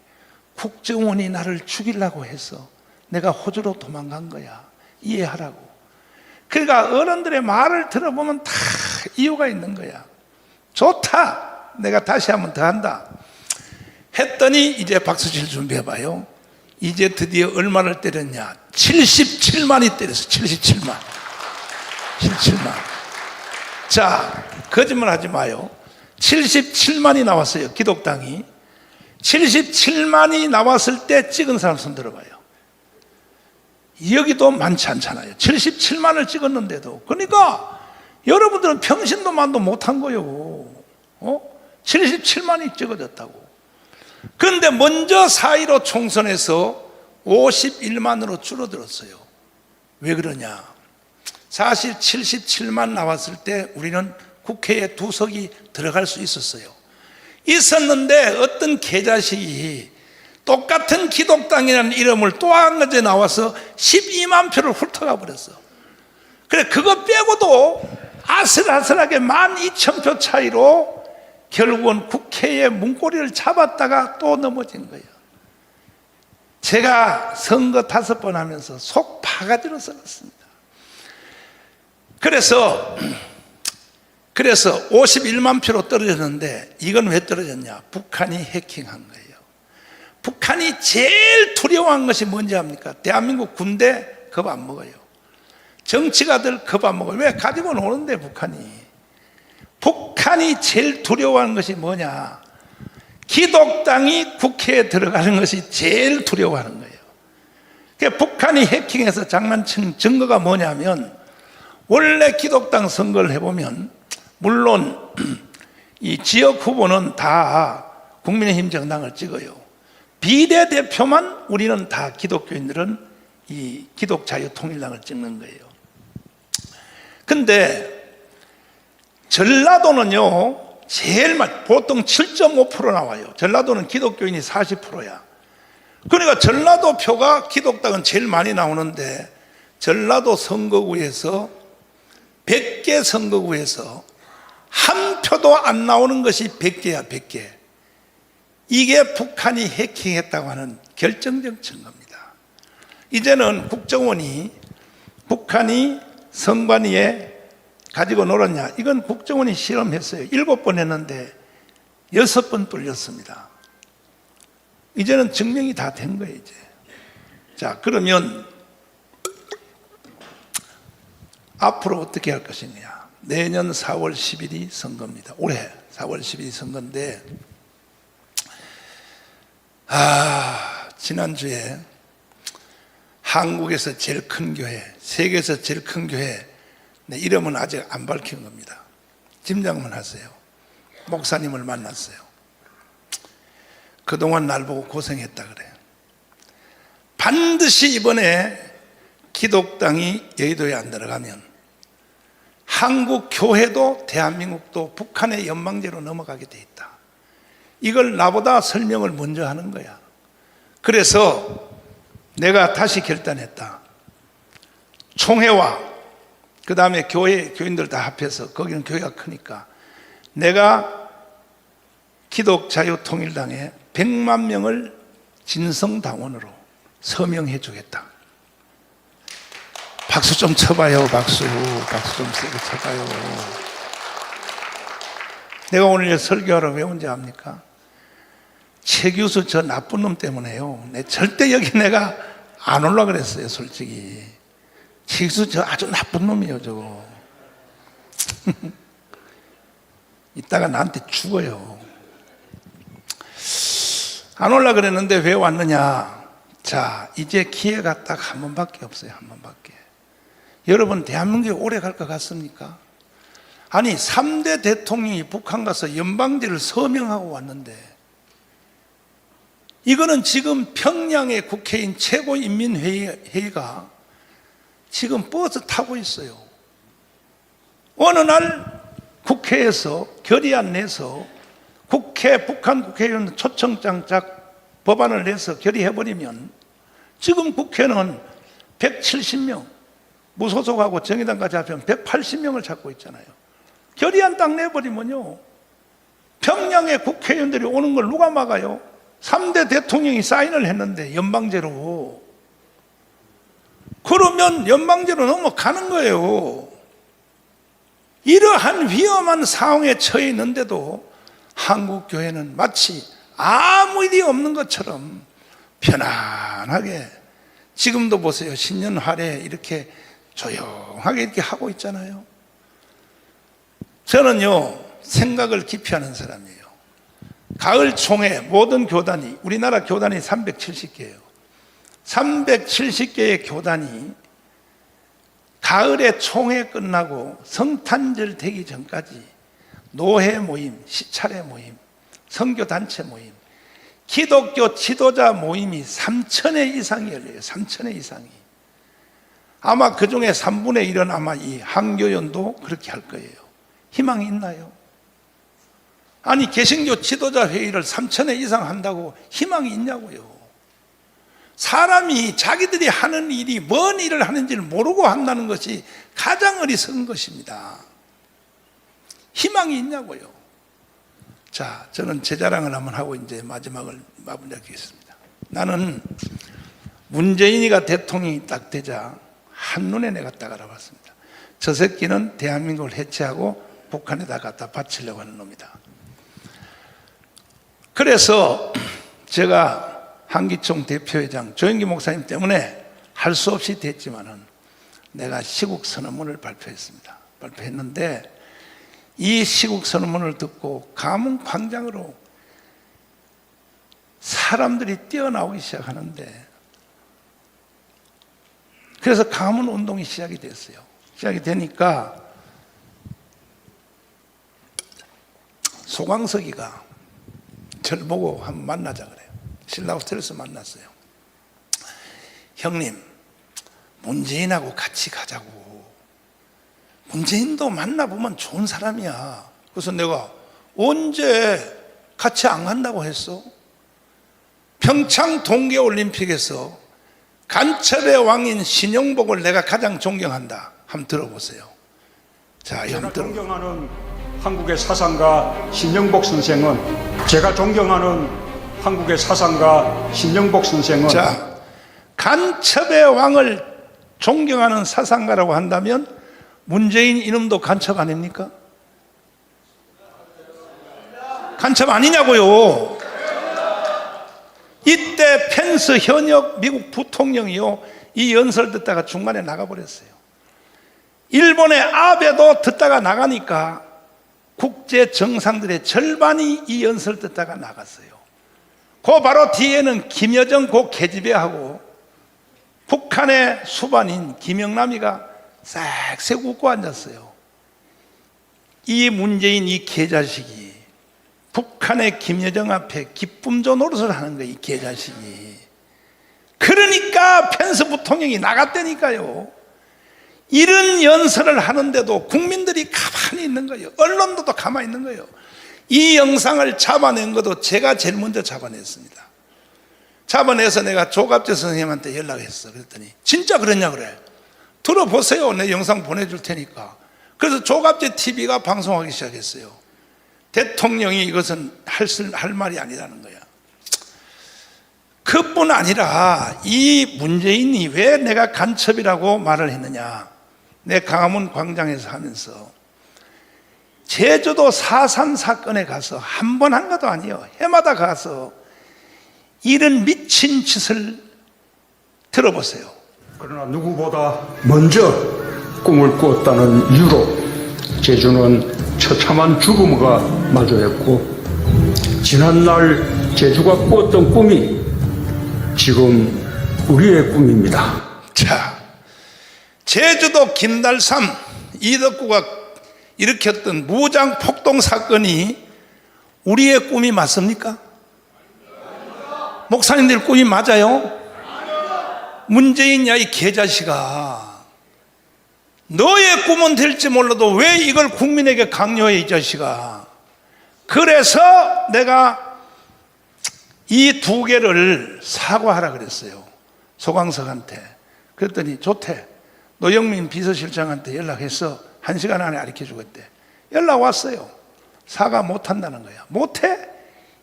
국정원이 나를 죽이려고 해서 내가 호주로 도망간 거야. 이해하라고. 그러니까 어른들의 말을 들어보면 다 이유가 있는 거야. 좋다, 내가 다시 한번 더 한다 했더니 이제 박수칠 준비해봐요. 이제 드디어 얼마를 때렸냐? 77만이 때렸어. 77만. 자, 거짓말 하지 마요. 77만이 나왔어요. 기독당이 77만이 나왔을 때 찍은 사람 손 들어봐요. 여기도 많지 않잖아요. 77만을 찍었는데도. 그러니까 여러분들은 평신도만도 못한 거예요. 77만이 찍어졌다고. 그런데 먼저 4.15 총선에서 51만으로 줄어들었어요. 왜 그러냐? 사실 77만 나왔을 때 우리는 국회에 2석이 들어갈 수 있었어요. 있었는데 어떤 개자식이 똑같은 기독당이라는 이름을 또 한 가지 나와서 12만 표를 훑어가 버렸어. 그래, 그거 빼고도 아슬아슬하게 12,000표 차이로 결국은 국회의 문고리를 잡았다가 또 넘어진 거예요. 제가 선거 5번 하면서 속 바가지로 썩었습니다. 그래서 51만 표로 떨어졌는데, 이건 왜 떨어졌냐? 북한이 해킹한 거예요. 북한이 제일 두려워한 것이 뭔지 압니까? 대한민국 군대 겁 안 먹어요. 정치가들 겁 안 먹어요. 왜? 가지고 노는데 북한이 제일 두려워하는 것이 뭐냐? 기독당이 국회에 들어가는 것이 제일 두려워하는 거예요. 그러니까 북한이 해킹해서 장난친 증거가 뭐냐면, 원래 기독당 선거를 해보면 물론 이 지역 후보는 다 국민의힘 정당을 찍어요. 비례대표만 우리는 다 기독교인들은 이 기독자유통일당을 찍는 거예요. 근데 전라도는요, 제일 보통 7.5% 나와요. 전라도는 기독교인이 40%야. 그러니까 전라도 표가 기독당은 제일 많이 나오는데, 전라도 선거구에서 100개 선거구에서 한 표도 안 나오는 것이 100개야, 100개. 이게 북한이 해킹했다고 하는 결정적 증거입니다. 이제는 국정원이 북한이 선관위에 가지고 놀았냐? 이건 국정원이 실험했어요. 7번 했는데 6번 뚫렸습니다. 이제는 증명이 다 된 거예요, 이제. 자, 그러면 앞으로 어떻게 할 것이냐? 내년 4월 10일이 선거입니다. 올해 4월 10일이 선거인데, 지난주에 한국에서 제일 큰 교회, 세계에서 제일 큰 교회, 내 이름은 아직 안 밝힌 겁니다. 짐작만 하세요. 목사님을 만났어요. 그동안 날 보고 고생했다 그래요. 반드시 이번에 기독당이 여의도에 안 들어가면 한국 교회도 대한민국도 북한의 연방제로 넘어가게 돼 있다. 이걸 나보다 설명을 먼저 하는 거야. 그래서 내가 다시 결단했다. 총회와 그 다음에 교인들 다 합해서, 거기는 교회가 크니까, 내가 기독자유통일당에 100만 명을 진성당원으로 서명해 주겠다. 박수 좀 쳐봐요. 박수 좀 세게 쳐봐요. 내가 오늘 설교하러 왜 온지 압니까? 최 교수 저 나쁜 놈 때문에요. 절대 여기 내가 안 올라 그랬어요, 솔직히. 최 교수 저 아주 나쁜 놈이에요, 저거. 이따가 나한테 죽어요. 안 올라 그랬는데 왜 왔느냐? 자, 이제 기회가 딱 한 번밖에 없어요, 한 번밖에. 여러분, 대한민국이 오래 갈 것 같습니까? 아니, 3대 대통령이 북한 가서 연방제를 서명하고 왔는데, 이거는 지금 평양의 국회인 최고인민회의가 지금 버스 타고 있어요. 어느 날 국회에서 결의안 내서 북한 국회의원 초청장작 법안을 내서 결의해버리면, 지금 국회는 170명, 무소속하고 정의당까지 합하면 180명을 찾고 있잖아요. 결의안 딱 내버리면요, 평양의 국회의원들이 오는 걸 누가 막아요? 3대 대통령이 사인을 했는데, 연방제로. 그러면 연방제로 넘어가는 거예요. 이러한 위험한 상황에 처해 있는데도 한국교회는 마치 아무 일이 없는 것처럼 편안하게, 지금도 보세요, 신년할에 이렇게 조용하게 이렇게 하고 있잖아요. 저는요, 생각을 깊이 하는 사람이에요. 가을 총회 모든 교단이, 우리나라 교단이 370개예요. 370개의 교단이 가을에 총회 끝나고 성탄절 되기 전까지 노회 모임, 시찰회 모임, 선교단체 모임, 기독교 지도자 모임이 3,000회 이상이 열려요. 3,000회 이상이. 아마 그 중에 3분의 1은 아마 이 한교연도 그렇게 할 거예요. 희망이 있나요? 아니 개신교 지도자 회의를 3,000회 이상 한다고 희망이 있냐고요. 사람이 자기들이 하는 일이 뭔 일을 하는지를 모르고 한다는 것이 가장 어리석은 것입니다. 희망이 있냐고요. 자, 저는 제 자랑을 한번 하고 이제 마지막을 마무리하겠습니다. 나는 문재인이가 대통령이 딱 되자 한눈에 내가 딱 알아봤습니다. 저 새끼는 대한민국을 해체하고 북한에다 갖다 바치려고 하는 놈이다. 그래서 제가 한기총 대표회장 조영기 목사님 때문에 할 수 없이 됐지만은 내가 시국 선언문을 발표했는데 이 시국 선언문을 듣고 가문 광장으로 사람들이 뛰어나오기 시작하는데, 그래서 가문 운동이 시작이 됐어요. 시작이 되니까 소광석이가 저를 보고 한번 만나자 그래요. 신라호텔에서 만났어요. 형님, 문재인하고 같이 가자고. 문재인도 만나보면 좋은 사람이야. 그래서 내가 언제 같이 안 간다고 했어? 평창 동계올림픽에서 간첩의 왕인 신영복을 내가 가장 존경한다. 한번 들어보세요. 자, 제가 존경하는 한국의 사상가 신영복 선생은 자, 간첩의 왕을 존경하는 사상가라고 한다면 문재인 이놈도 간첩 아닙니까? 간첩 아니냐고요. 이때 펜스 현역 미국 부통령이요, 이 연설 듣다가 중간에 나가버렸어요. 일본의 아베도 듣다가 나가니까 국제 정상들의 절반이 이 연설 듣다가 나갔어요. 그 바로 뒤에는 김여정 고 계집애하고 북한의 수반인 김영남이가 싹 웃고 앉았어요. 이 문재인 이 개자식이 북한의 김여정 앞에 기쁨조 노릇을 하는 거예요. 이 개자식이. 그러니까 펜스 부통령이 나갔다니까요. 이런 연설을 하는데도 국민들이 가만히 있는 거예요. 언론도 가만히 있는 거예요. 이 영상을 잡아낸 것도 제가 제일 먼저 잡아냈습니다. 잡아내서 내가 조갑재 선생님한테 연락했어. 그랬더니 진짜 그랬냐 그래. 들어보세요. 내 영상 보내줄 테니까. 그래서 조갑재 TV가 방송하기 시작했어요. 대통령이 이것은 할 말이 아니라는 거야. 그뿐 아니라 이 문재인이 왜 내가 간첩이라고 말을 했느냐. 내 광화문 광장에서 하면서 제주도 4.3 사건에 가서 한 번 한 것도 아니에요. 해마다 가서 이런 미친 짓을 들어보세요. 그러나 누구보다 먼저 꿈을 꾸었다는 이유로 제주는 처참한 죽음과 마주했고, 지난날 제주가 꾸었던 꿈이 지금 우리의 꿈입니다. 자, 제주도 김달삼 이덕구가 일으켰던 무장 폭동 사건이 우리의 꿈이 맞습니까? 목사님들 꿈이 맞아요? 문재인 야 이 개자식아, 너의 꿈은 될지 몰라도 왜 이걸 국민에게 강요해 이 자식아. 그래서 내가 이 두 개를 사과하라 그랬어요. 소광석한테. 그랬더니 좋대. 노영민 비서실장한테 연락해서 1시간 안에 가르쳐 주겠대. 연락 왔어요. 사과 못 한다는 거야. 못해?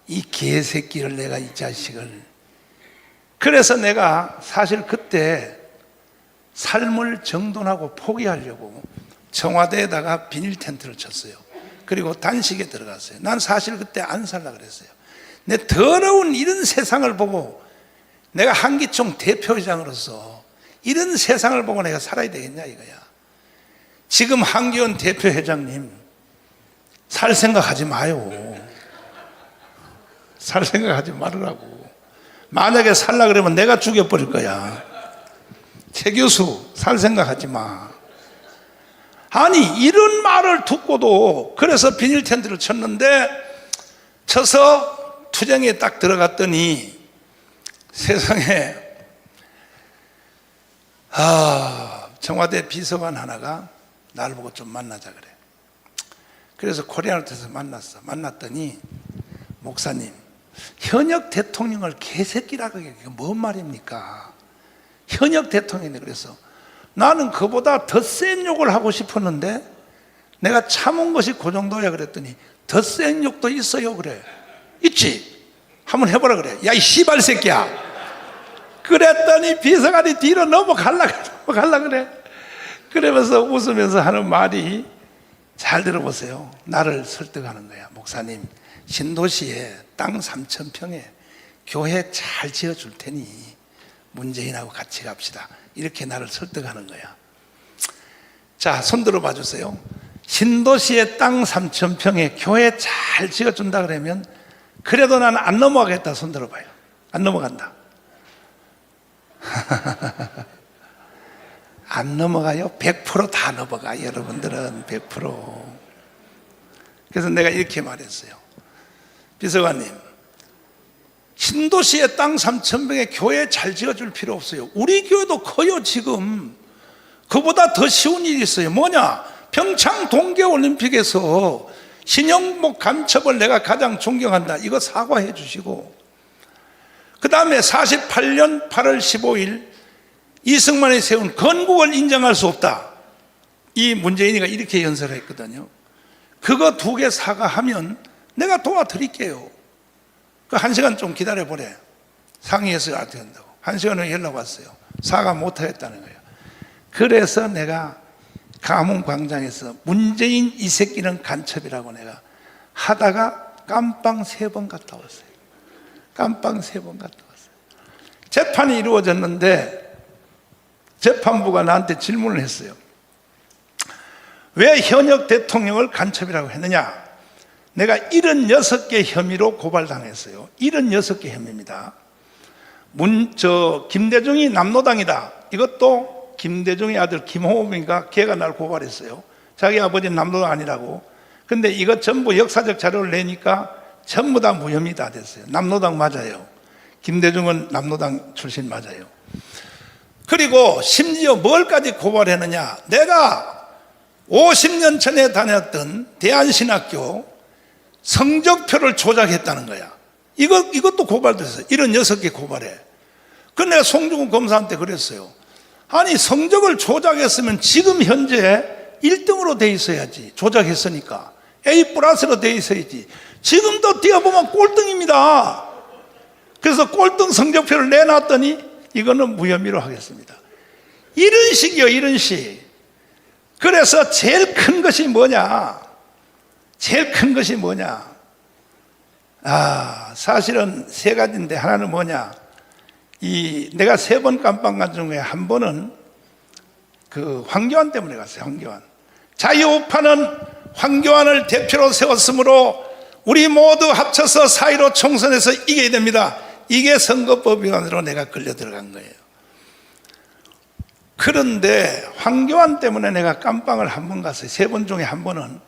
이 개새끼를 내가 이 자식을. 그래서 내가 사실 그때 삶을 정돈하고 포기하려고 청와대에다가 비닐 텐트를 쳤어요. 그리고 단식에 들어갔어요. 난 사실 그때 안 살라 그랬어요. 내 더러운 이런 세상을 보고 내가 한기총 대표회장으로서 이런 세상을 보고 내가 살아야 되겠냐 이거야. 지금 한기원 대표회장님 살 생각하지 마요. 살 생각하지 말으라고. 만약에 살라 그러면 내가 죽여버릴 거야. 최 교수 살 생각하지 마. 아니 이런 말을 듣고도 그래서 비닐 텐트를 쳤는데 쳐서 투쟁에 딱 들어갔더니 세상에 청와대 비서관 하나가 나를 보고 좀 만나자 그래. 그래서 코리아 호텔에서 만났더니 목사님, 현역 대통령을 개새끼라고 하게 뭔 말입니까? 현역 대통령이. 그래서 나는 그보다 더 센 욕을 하고 싶었는데 내가 참은 것이 그 정도야 그랬더니 더 센 욕도 있어요 그래. 있지? 한번 해보라 그래. 야 이 씨발 새끼야. 그랬더니 비서관이 뒤로 넘어갈라 그래. 그러면서 웃으면서 하는 말이, 잘 들어보세요. 나를 설득하는 거야. 목사님, 신도시에 땅 3,000평에 교회 잘 지어줄 테니 문재인하고 같이 갑시다. 이렇게 나를 설득하는 거야. 자, 손 들어봐 주세요. 신도시에 땅 3,000평에 교회 잘 지어준다 그러면 그래도 나는 안 넘어가겠다. 손 들어봐요. 안 넘어간다. 안 넘어가요? 100% 다 넘어가. 여러분들은 100%. 그래서 내가 이렇게 말했어요. 비서관님, 신도시에 땅 3,000평에 교회 잘 지어줄 필요 없어요. 우리 교회도 커요 지금. 그보다 더 쉬운 일이 있어요. 뭐냐? 평창 동계올림픽에서 신영복 간첩을 내가 가장 존경한다. 이거 사과해 주시고, 그 다음에 48년 8월 15일 이승만이 세운 건국을 인정할 수 없다. 이 문재인이가 이렇게 연설했거든요. 그거 2개 사과하면 내가 도와드릴게요. 그 1시간 좀 기다려보래. 상의해서 어떻게 한다고. 1시간 후에 연락 왔어요. 사과 못하겠다는 거예요. 그래서 내가 가문광장에서 문재인 이 새끼는 간첩이라고 내가 하다가 깜빵 3번 갔다 왔어요. 깜빵 3번 갔다 왔어요. 재판이 이루어졌는데 재판부가 나한테 질문을 했어요. 왜 현역 대통령을 간첩이라고 했느냐? 내가 76개 혐의로 고발당했어요. 76개 혐의입니다. 김대중이 남노당이다. 이것도 김대중의 아들 김호범인가 걔가 날 고발했어요. 자기 아버지는 남노당 아니라고. 근데 이거 전부 역사적 자료를 내니까 전부 다 무혐의 다 됐어요. 남노당 맞아요. 김대중은 남노당 출신 맞아요. 그리고 심지어 뭘까지 고발했느냐? 내가 50년 전에 다녔던 대한신학교 성적표를 조작했다는 거야. 이것도 고발됐어요. 76개 고발해. 그래서 내가 송중근 검사한테 그랬어요. 아니 성적을 조작했으면 지금 현재 1등으로 돼 있어야지. 조작했으니까 A+로 돼 있어야지. 지금도 뛰어보면 꼴등입니다. 그래서 꼴등 성적표를 내놨더니 이거는 무혐의로 하겠습니다. 이런 식이요, 이런 식. 그래서 제일 큰 것이 뭐냐? 제일 큰 것이 뭐냐? 사실은 3가지인데 하나는 뭐냐? 내가 3번 깜빵 간 중에 한 번은 그 황교안 때문에 갔어요. 황교안. 자유우파는 황교안을 대표로 세웠으므로 우리 모두 합쳐서 4.15 총선에서 이겨야 됩니다. 이게 선거법 위반으로 내가 끌려 들어간 거예요. 그런데 황교안 때문에 내가 깜빵을 한 번 갔어요. 3번 중에 한 번은.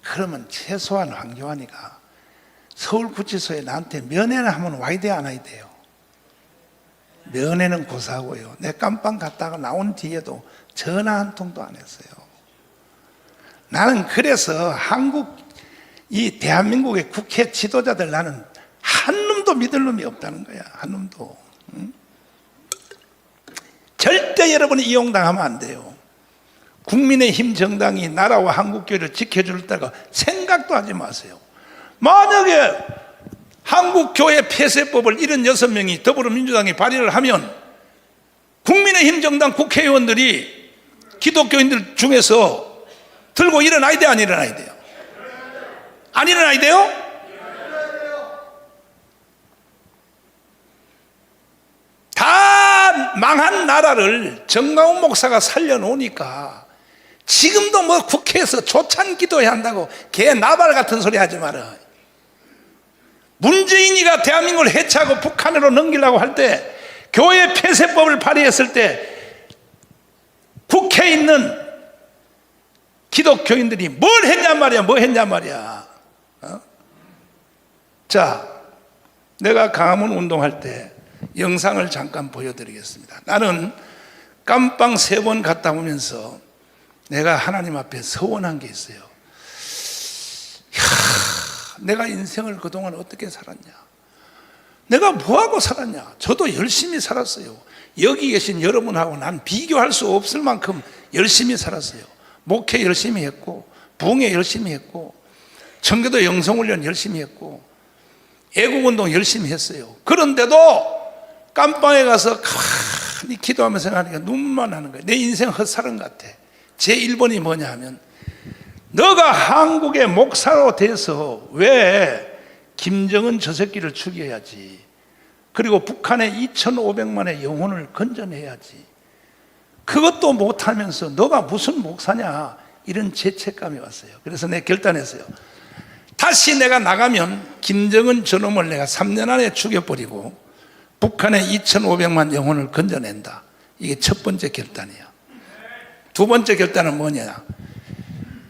그러면 최소한 황교안이가 서울구치소에 나한테 면회는 한번 와야 돼요, 안 와야 돼요? 면회는 고사하고요. 내 깜빵 갔다가 나온 뒤에도 전화 한 통도 안 했어요. 나는 그래서 이 대한민국의 국회 지도자들 나는 한 놈도 믿을 놈이 없다는 거야. 한 놈도. 응? 절대 여러분이 이용당하면 안 돼요. 국민의힘 정당이 나라와 한국교회를 지켜줄다가 생각도 하지 마세요. 만약에 한국교회 폐쇄법을 76명이 더불어민주당이 발의를 하면 국민의힘 정당 국회의원들이 기독교인들 중에서 들고 일어나야 돼요, 안 일어나야 돼요? 안 일어나야 돼요? 다 망한 나라를 정강훈 목사가 살려놓으니까 지금도 뭐 국회에서 조찬 기도해야 한다고 개 나발 같은 소리 하지 마라. 문재인이가 대한민국을 해체하고 북한으로 넘기려고 할 때 교회 폐쇄법을 발의했을 때 국회에 있는 기독교인들이 뭘 했냔 말이야. 뭐 했냔 말이야. 자, 내가 강화문 운동할 때 영상을 잠깐 보여드리겠습니다. 나는 깜빵 3번 갔다 오면서 내가 하나님 앞에 서원한 게 있어요. 내가 인생을 그동안 어떻게 살았냐, 내가 뭐하고 살았냐. 저도 열심히 살았어요. 여기 계신 여러분하고 난 비교할 수 없을 만큼 열심히 살았어요. 목회 열심히 했고, 부흥회 열심히 했고, 청교도 영성훈련 열심히 했고, 애국운동 열심히 했어요. 그런데도 깜빵에 가서 가만히 기도하면서 생각하니까 눈물만 나는 거예요. 내 인생 헛살은 것 같아. 제 1번이 뭐냐 하면, 너가 한국의 목사로 돼서 왜 김정은 저 새끼를 죽여야지, 그리고 북한의 2,500만의 영혼을 건져내야지, 그것도 못하면서 너가 무슨 목사냐, 이런 죄책감이 왔어요. 그래서 내가 결단했어요. 다시 내가 나가면 김정은 저놈을 내가 3년 안에 죽여버리고 북한의 2,500만 영혼을 건져낸다. 이게 첫 번째 결단이야. 두 번째 결단은 뭐냐,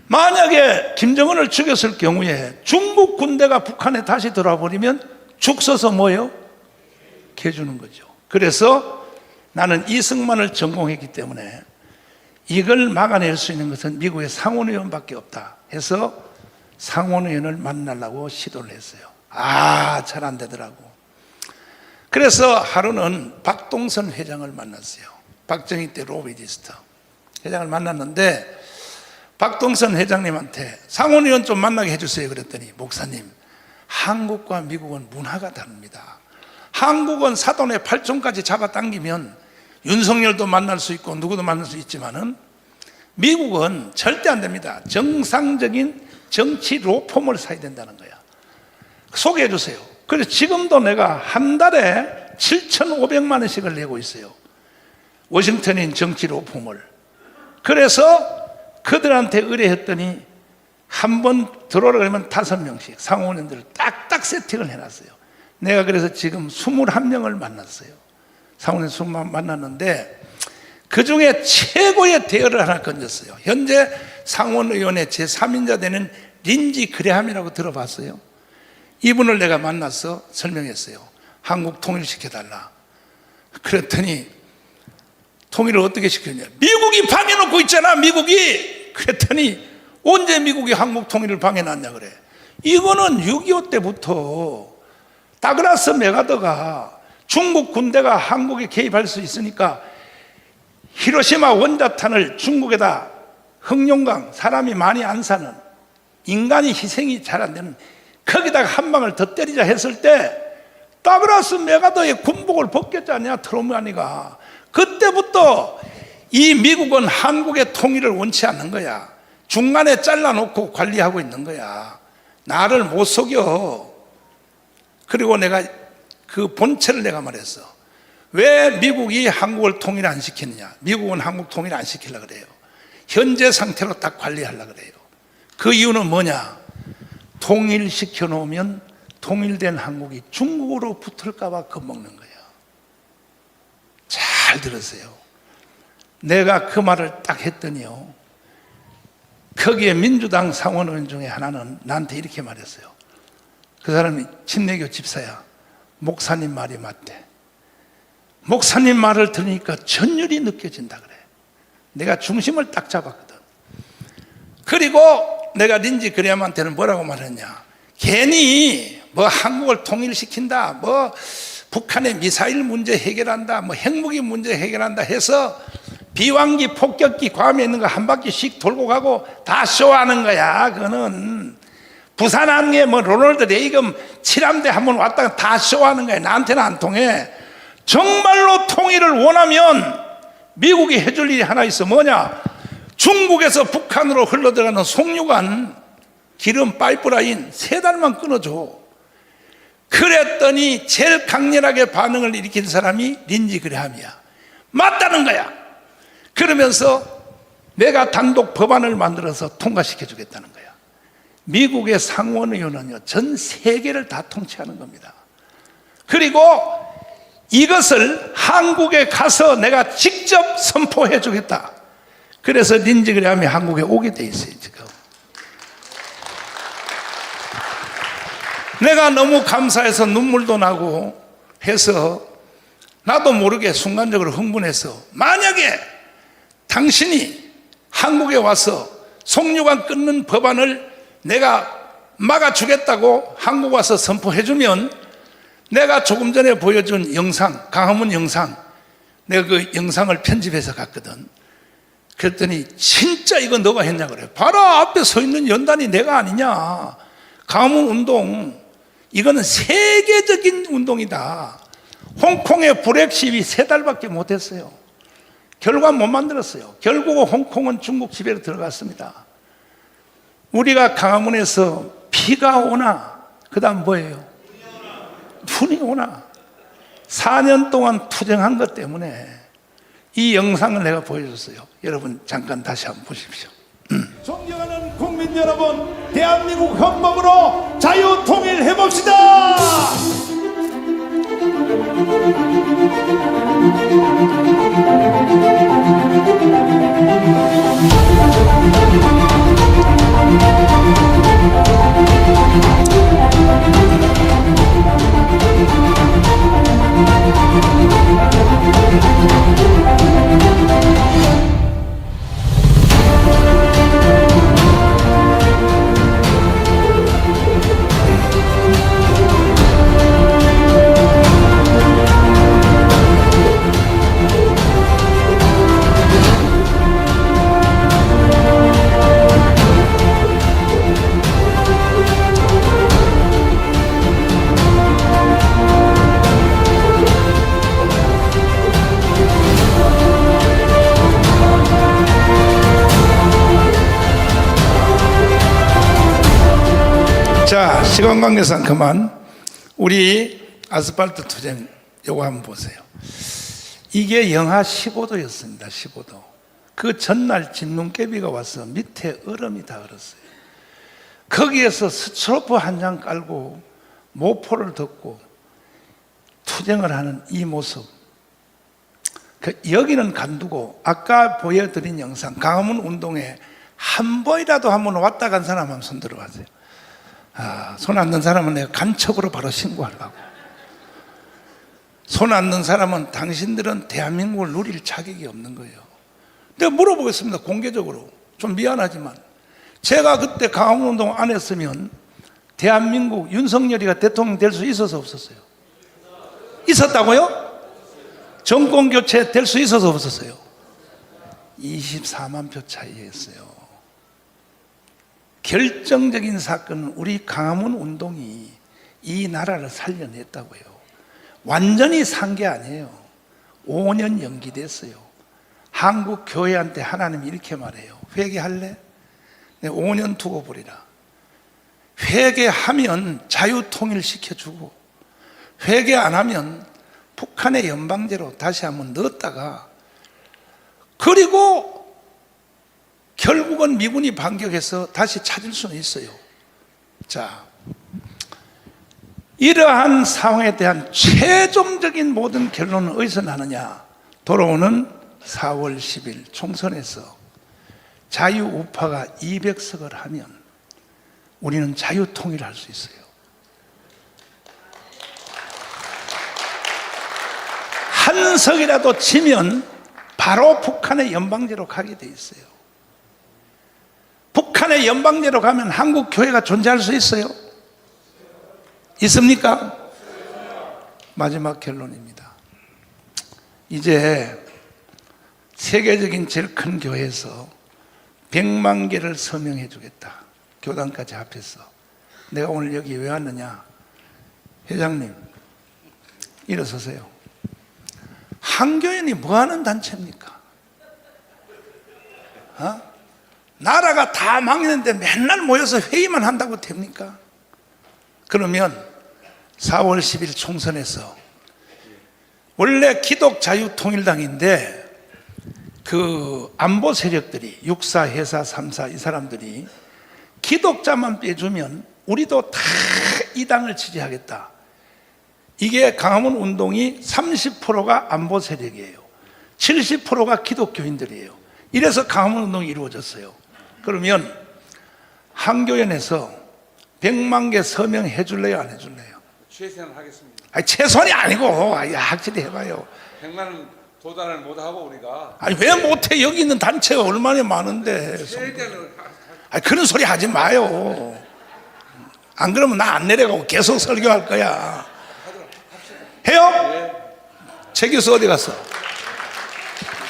만약에 김정은을 죽였을 경우에 중국 군대가 북한에 다시 들어와 버리면 죽 서서 뭐예요? 개주는 거죠. 그래서 나는 이승만을 전공했기 때문에 이걸 막아낼 수 있는 것은 미국의 상원의원밖에 없다 해서 상원의원을 만나려고 시도를 했어요. 잘 안 되더라고. 그래서 하루는 박동선 회장을 만났어요. 박정희 때 로비디스트 회장을 만났는데, 박동선 회장님한테 상원의원 좀 만나게 해주세요 그랬더니, 목사님, 한국과 미국은 문화가 다릅니다. 한국은 사돈의 8촌까지 잡아당기면 윤석열도 만날 수 있고 누구도 만날 수 있지만은 미국은 절대 안 됩니다. 정상적인 정치 로펌을 사야 된다는 거야. 소개해 주세요. 그래서 지금도 내가 한 달에 7,500만 원씩을 내고 있어요. 워싱턴인 정치 로펌을. 그래서 그들한테 의뢰했더니 한 번 들어오라 그러면 5명씩 상원의원들을 딱딱 세팅을 해놨어요. 내가 그래서 지금 21명을 만났어요. 상원의원 20명 만났는데 그 중에 최고의 대열을 하나 건졌어요. 현재 상원의원의 제3인자 되는 린지 그레함이라고 들어봤어요? 이분을 내가 만나서 설명했어요. 한국 통일시켜달라. 그랬더니 통일을 어떻게 시켰냐, 미국이 방해놓고 있잖아, 미국이. 그랬더니 언제 미국이 한국 통일을 방해놨냐 그래. 이거는 6.25 때부터 다그라스 메가더가 중국 군대가 한국에 개입할 수 있으니까 히로시마 원자탄을 중국에다, 흑룡강, 사람이 많이 안 사는, 인간이 희생이 잘 안 되는, 거기다가 한 방을 더 때리자 했을 때 다그라스 메가더의 군복을 벗겼잖냐, 트루먼이가. 그때부터 이 미국은 한국의 통일을 원치 않는 거야. 중간에 잘라놓고 관리하고 있는 거야. 나를 못 속여. 그리고 내가 그 본체를 내가 말했어. 왜 미국이 한국을 통일 안 시키느냐, 미국은 한국 통일 안 시키려고 그래요. 현재 상태로 딱 관리하려고 그래요. 그 이유는 뭐냐, 통일시켜 놓으면 통일된 한국이 중국으로 붙을까 봐 겁먹는 거예요. 잘 들으세요. 내가 그 말을 딱 했더니요, 거기에 민주당 상원의원 중에 하나는 나한테 이렇게 말했어요. 그 사람이 침례교 집사야, 목사님 말이 맞대. 목사님 말을 들으니까 전율이 느껴진다 그래. 내가 중심을 딱 잡았거든. 그리고 내가 린지 그레함한테는 뭐라고 말했냐, 괜히 뭐 한국을 통일시킨다, 뭐 북한의 미사일 문제 해결한다, 뭐 핵무기 문제 해결한다 해서 비왕기 폭격기 괌에 있는 거 한 바퀴씩 돌고 가고 다 쇼하는 거야. 그거는 부산 항에 뭐 로널드 레이건 7함대 한번 왔다가 다 쇼하는 거야. 나한테는 안 통해. 정말로 통일을 원하면 미국이 해줄 일이 하나 있어. 뭐냐, 중국에서 북한으로 흘러들어가는 송유관 기름 파이프라인 3달만 끊어줘. 그랬더니 제일 강렬하게 반응을 일으킨 사람이 린지 그레함이야. 맞다는 거야. 그러면서 내가 단독 법안을 만들어서 통과시켜 주겠다는 거야. 미국의 상원의원은요, 전 세계를 다 통치하는 겁니다. 그리고 이것을 한국에 가서 내가 직접 선포해 주겠다. 그래서 린지 그레함이 한국에 오게 돼 있어요 지금. 내가 너무 감사해서 눈물도 나고 해서 나도 모르게 순간적으로 흥분해서, 만약에 당신이 한국에 와서 송유관 끊는 법안을 내가 막아주겠다고 한국 와서 선포해주면, 내가 조금 전에 보여준 영상, 강화문 영상, 내가 그 영상을 편집해서 갔거든. 그랬더니 진짜 이거 너가 했냐 그래. 바로 앞에 서 있는 연단이 내가 아니냐. 강화문 운동, 이거는 세계적인 운동이다. 홍콩의 불핵 시위 3달밖에 못했어요. 결과 못 만들었어요. 결국 홍콩은 중국 지배로 들어갔습니다. 우리가 강화문에서 비가 오나, 그 다음 뭐예요? 눈이 오나. 4년 동안 투쟁한 것 때문에 이 영상을 내가 보여줬어요. 여러분 잠깐 다시 한번 보십시오. 존경하는 국민 여러분, 대한민국 헌법으로 자유 통일해 봅시다. 자, 시간 관계상 그만. 우리 아스팔트 투쟁 요거 한번 보세요. 이게 영하 15도였습니다. 15도. 그 전날 진눈깨비가 와서 밑에 얼음이 다 얼었어요. 거기에서 스트로프 한 장 깔고 모포를 덮고 투쟁을 하는 이 모습. 여기는 간두고, 아까 보여드린 영상, 강화문 운동에 한 번이라도 한번 왔다 간 사람 한번 손 들어봐세요. 손 안 든 사람은 내가 간첩으로 바로 신고하려고. 손 안 든 사람은 당신들은 대한민국을 누릴 자격이 없는 거예요. 내가 물어보겠습니다. 공개적으로. 좀 미안하지만 제가 그때 강화문 운동 안 했으면 대한민국 윤석열이가 대통령 될 수 있어서 없었어요? 있었다고요? 정권 교체 될 수 있어서 없었어요? 24만 표 차이에 했어요. 결정적인 사건은 우리 강화문 운동이 이 나라를 살려냈다고요. 완전히 산 게 아니에요. 5년 연기됐어요. 한국 교회한테 하나님이 이렇게 말해요. 회개할래? 네, 5년 두고 보리라. 회개하면 자유통일 시켜주고, 회개 안 하면 북한의 연방제로 다시 한번 넣었다가, 그리고 결국은 미군이 반격해서 다시 찾을 수는 있어요. 자, 이러한 상황에 대한 최종적인 모든 결론은 어디서 나느냐? 돌아오는 4월 10일 총선에서 자유우파가 200석을 하면 우리는 자유통일을 할 수 있어요. 한 석이라도 지면 바로 북한의 연방제로 가게 돼 있어요. 북한의 연방제로 가면 한국 교회가 존재할 수 있어요? 있습니까? 마지막 결론입니다. 이제 세계적인 제일 큰 교회에서 100만 개를 서명해 주겠다. 교단까지 합해서. 내가 오늘 여기 왜 왔느냐? 회장님, 일어서세요. 한교연이 뭐 하는 단체입니까? 나라가 다 망했는데 맨날 모여서 회의만 한다고 됩니까? 그러면 4월 10일 총선에서 원래 기독자유통일당인데 그 안보 세력들이 6사, 해사, 3사 이 사람들이 기독자만 빼주면 우리도 다 이 당을 지지하겠다. 이게 강화문 운동이 30%가 안보 세력이에요. 70%가 기독교인들이에요. 이래서 강화문 운동이 이루어졌어요. 그러면 한교연에서 100만 개 서명해 줄래요, 안 해줄래요? 최선을 하겠습니다. 아니, 최선이 아니고 확실히 해봐요. 100만은 도달을 못하고 우리가 아니, 왜 못해? 여기 있는 단체가 얼마나 많은데. 최대한 아니, 그런 소리 하지 마요. 안 그러면 나 안 내려가고 계속 설교할 거야. 해요? 최 교수 어디 갔어?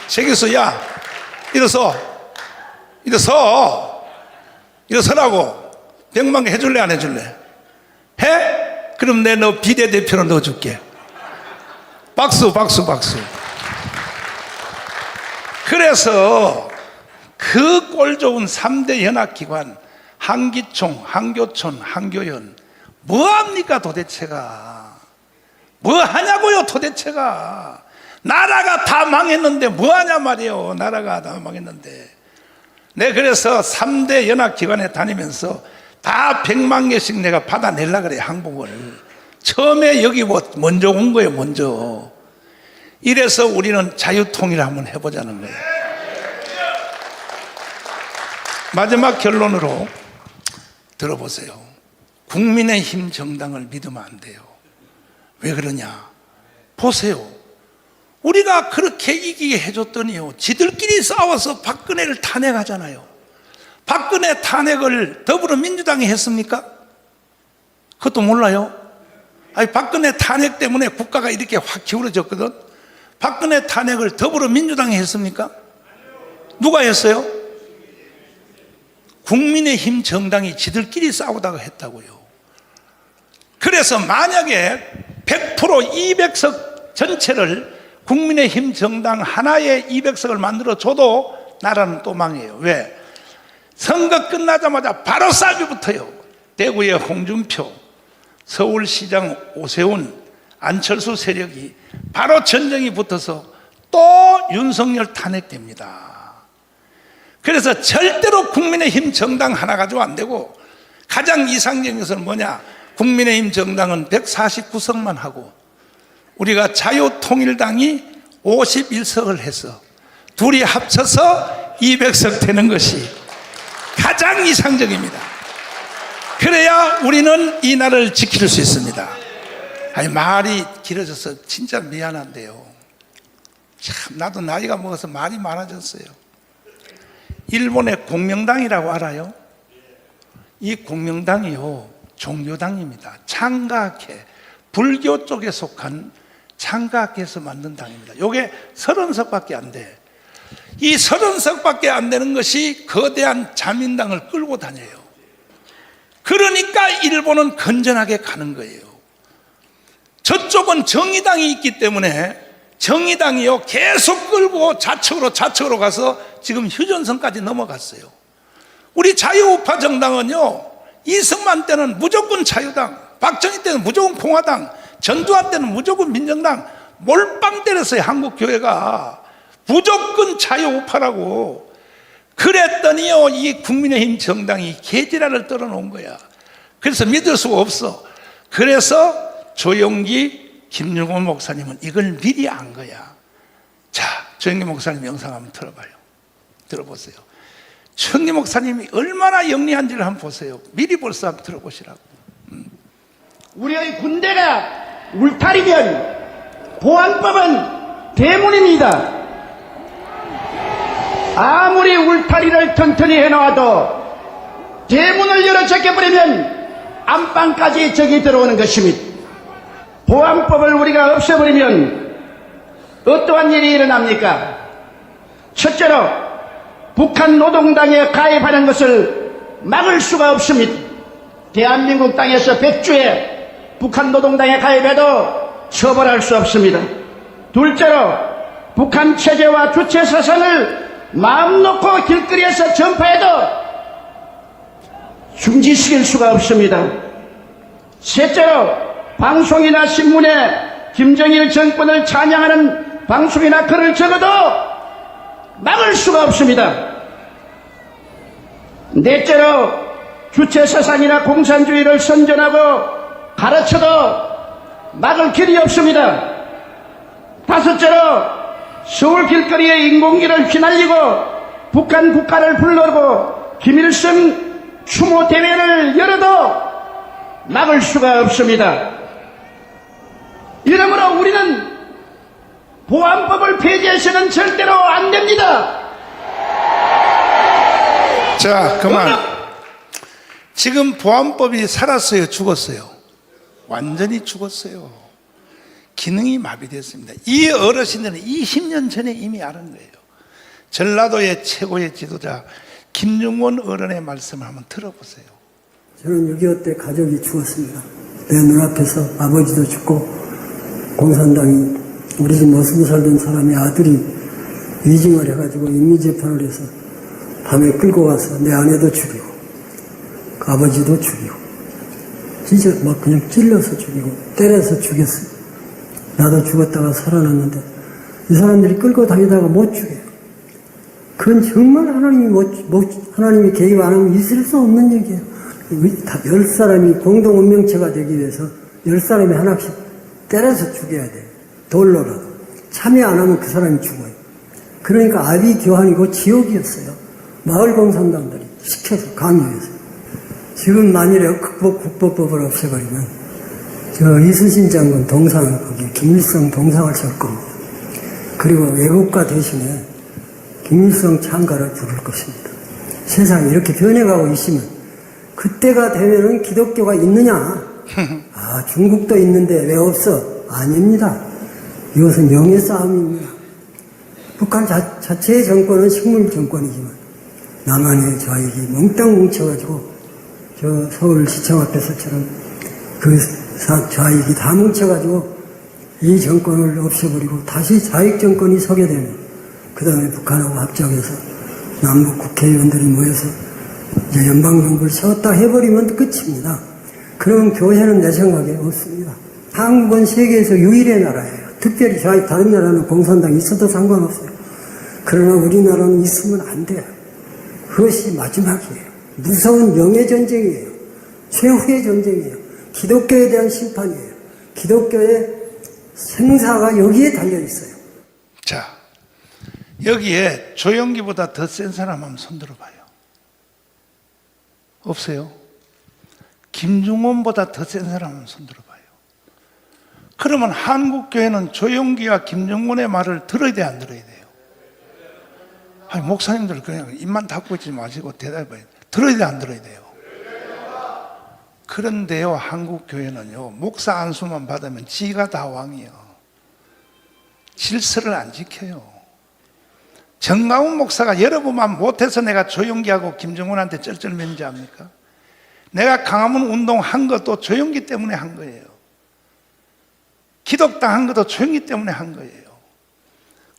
최 교수, 야, 일어서라고. 100만 개 해줄래, 안 해줄래? 해? 그럼 내 너 비대대표로 넣어줄게. 박수. 그래서 그 꼴 좋은 3대 연합기관, 한기총, 한교촌, 한교연, 뭐합니까 도대체가? 뭐 하냐고요 도대체가? 나라가 다 망했는데 뭐 하냐 말이에요. 나라가 다 망했는데. 네, 그래서 3대 연합기관에 다니면서 다 100만 개씩 내가 받아내려고 그래요, 항복을. 처음에 여기 먼저 온 거예요, 먼저. 이래서 우리는 자유통일을 한번 해보자는 거예요. 마지막 결론으로 들어보세요. 국민의힘 정당을 믿으면 안 돼요. 왜 그러냐? 보세요. 우리가 그렇게 이기게 해줬더니요, 지들끼리 싸워서 박근혜를 탄핵하잖아요. 박근혜 탄핵을 더불어민주당이 했습니까? 그것도 몰라요? 아니, 박근혜 탄핵 때문에 국가가 이렇게 확 기울어졌거든. 박근혜 탄핵을 더불어민주당이 했습니까? 누가 했어요? 국민의힘 정당이 지들끼리 싸우다가 했다고요. 그래서 만약에 100% 200석 전체를 국민의힘 정당 하나에 200석을 만들어줘도 나라는 또 망해요. 왜? 선거 끝나자마자 바로 싸움이 붙어요. 대구의 홍준표, 서울시장 오세훈, 안철수 세력이 바로 전쟁이 붙어서 또 윤석열 탄핵됩니다. 그래서 절대로 국민의힘 정당 하나 가지고 안 되고, 가장 이상적인 것은 뭐냐? 국민의힘 정당은 149석만 하고 우리가 자유통일당이 51석을 해서 둘이 합쳐서 200석 되는 것이 가장 이상적입니다. 그래야 우리는 이 나라를 지킬 수 있습니다. 아니, 말이 길어져서 진짜 미안한데요. 참, 나도 나이가 먹어서 말이 많아졌어요. 일본의 공명당이라고 알아요? 이 공명당이요, 종교당입니다. 창가학회, 불교 쪽에 속한 창가학회에서 만든 당입니다. 이게 30석밖에 안 돼. 이 30석밖에 안 되는 것이 거대한 자민당을 끌고 다녀요. 그러니까 일본은 건전하게 가는 거예요. 저쪽은 정의당이 있기 때문에 정의당이요, 계속 끌고 좌측으로 가서 지금 휴전선까지 넘어갔어요. 우리 자유우파 정당은요, 이승만 때는 무조건 자유당, 박정희 때는 무조건 공화당, 전두환 때는 무조건 민정당, 몰빵 때렸어요. 한국교회가 무조건 자유우파라고. 그랬더니요, 이 국민의힘 정당이 개지랄을 떨어놓은 거야. 그래서 믿을 수가 없어. 그래서 조용기, 김용호 목사님은 이걸 미리 안 거야. 자, 조용기 목사님 영상 한번 들어보세요. 조용기 목사님이 얼마나 영리한지를 한번 보세요. 미리 벌써 한번 들어보시라고. 우리의 군대가 울타리면 보안법은 대문입니다. 아무리 울타리를 튼튼히 해놓아도 대문을 열어 제껴버리면 안방까지 적이 들어오는 것입니다. 보안법을 우리가 없애버리면 어떠한 일이 일어납니까? 첫째로 북한 노동당에 가입하는 것을 막을 수가 없습니다. 대한민국 땅에서 100주에 북한 노동당에 가입해도 처벌할 수 없습니다. 둘째로 북한 체제와 주체 사상을 마음 놓고 길거리에서 전파해도 중지시킬 수가 없습니다. 셋째로 방송이나 신문에 김정일 정권을 찬양하는 방송이나 글을 적어도 막을 수가 없습니다. 넷째로 주체 사상이나 공산주의를 선전하고 가르쳐도 막을 길이 없습니다. 다섯째로 서울 길거리에 인공기를 휘날리고 북한 국가를 불러고 김일성 추모 대회를 열어도 막을 수가 없습니다. 이러므로 우리는 보안법을 폐지해서는 절대로 안 됩니다. 자, 그만. 지금 보안법이 살았어요, 죽었어요? 완전히 죽었어요. 기능이 마비됐습니다. 이 어르신들은 20년 전에 이미 아는 거예요. 전라도의 최고의 지도자 김중곤 어른의 말씀을 한번 들어보세요. 저는 6.25 때 가족이 죽었습니다. 내 눈앞에서 아버지도 죽고 공산당이 우리 집 60살 된 사람의 아들이 위증을 해가지고 임미재판을 해서 밤에 끌고 가서 내 아내도 죽이고 그 아버지도 죽이고 진짜 막 그냥 찔러서 죽이고 때려서 죽였어요. 나도 죽었다가 살아났는데 이 사람들이 끌고 다니다가 못 죽여요. 그건 정말 하나님이 개입 안 하면 있을 수 없는 얘기예요. 10사람이 공동 운명체가 되기 위해서 10사람이 하나씩 때려서 죽여야 돼요. 돌로라도. 참여 안 하면 그 사람이 죽어요. 그러니까 아비규환이고 지옥이었어요. 마을 공산당들이 시켜서 강요해서. 지금 만일에 국보법을 없애버리면 저 이순신 장군 동상 거기 김일성 동상을 세울 겁니다. 그리고 애국가 대신에 김일성 창가를 부를 것입니다. 세상이 이렇게 변해가고 있으면 그때가 되면은 기독교가 있느냐? 아, 중국도 있는데 왜 없어? 아닙니다. 이것은 영의 싸움입니다. 북한 자체의 정권은 식물 정권이지만 남한의 좌익이 몽땅 뭉쳐가지고 저 서울시청 앞에서처럼 그 좌익이 다 뭉쳐가지고 이 정권을 없애버리고 다시 좌익 정권이 서게 되면 그 다음에 북한하고 합작해서 남북 국회의원들이 모여서 이제 연방정부를 세웠다 해버리면 끝입니다. 그럼 교회는 내 생각에 없습니다. 한국은 세계에서 유일의 나라예요. 특별히 다른 나라는 공산당이 있어도 상관없어요. 그러나 우리나라는 있으면 안 돼요. 그것이 마지막이에요. 무서운 영의 전쟁이에요. 최후의 전쟁이에요. 기독교에 대한 심판이에요. 기독교의 생사가 여기에 달려있어요. 자, 여기에 조영기보다 더 센 사람 한번 손들어봐요. 없어요? 김중곤보다 더 센 사람 한번 손들어봐요. 그러면 한국교회는 조영기와 김중곤의 말을 들어야 돼, 안 들어야 돼요? 아니, 목사님들 그냥 입만 닫고 있지 마시고 대답해봐요. 들어야 돼, 안 들어야 돼요? 그런데요, 한국교회는요, 목사 안수만 받으면 지가 다 왕이요. 질서를 안 지켜요. 정강훈 목사가 여러분만 못해서 내가 조영기하고 김정훈한테 쩔쩔맨지 압니까? 내가 강화문 운동 한 것도 조영기 때문에 한 거예요. 기독당 한 것도 조영기 때문에 한 거예요.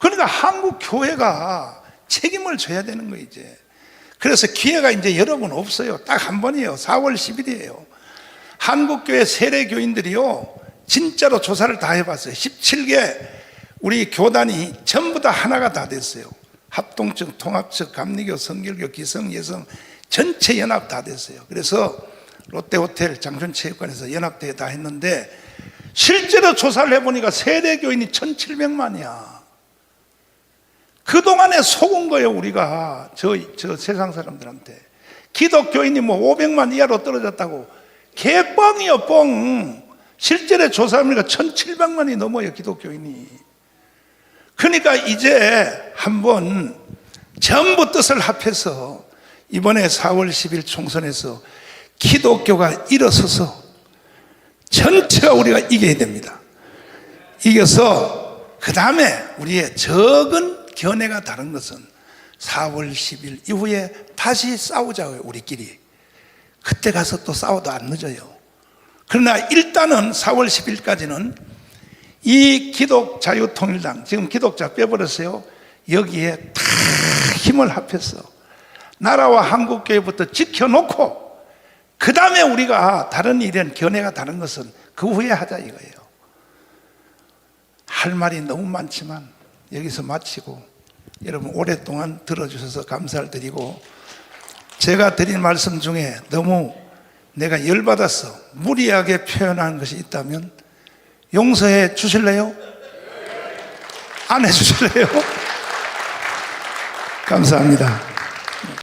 그러니까 한국 교회가 책임을 져야 되는 거예요, 이제. 그래서 기회가 이제 여러 번 없어요. 딱 한 번이에요. 4월 10일이에요. 한국교회 세례교인들이요, 진짜로 조사를 다 해봤어요. 17개 우리 교단이 전부 다 하나가 다 됐어요. 합동측, 통합측, 감리교, 성결교, 기성, 예성 전체 연합 다 됐어요. 그래서 롯데호텔, 장춘체육관에서 연합대회 다 했는데 실제로 조사를 해보니까 세례교인이 1700만이야. 그동안에 속은 거예요, 우리가. 저 세상 사람들한테. 기독교인이 뭐 500만 이하로 떨어졌다고. 개뻥이요, 뻥. 실제로 조사해보니까 1700만이 넘어요, 기독교인이. 그러니까 이제 한번 전부 뜻을 합해서 이번에 4월 10일 총선에서 기독교가 일어서서 전체가 우리가 이겨야 됩니다. 이겨서 그 다음에 우리의 적은 견해가 다른 것은 4월 10일 이후에 다시 싸우자고요, 우리끼리. 그때 가서 또 싸워도 안 늦어요. 그러나 일단은 4월 10일까지는 이 기독자유통일당, 지금 기독자 빼버렸어요. 여기에 다 힘을 합해서 나라와 한국교회부터 지켜놓고 그 다음에 우리가 다른 일은 견해가 다른 것은 그 후에 하자 이거예요. 할 말이 너무 많지만 여기서 마치고 여러분 오랫동안 들어주셔서 감사를 드리고, 제가 드린 말씀 중에 너무 내가 열받아서 무리하게 표현한 것이 있다면 용서해 주실래요? 안 해 주실래요? 감사합니다.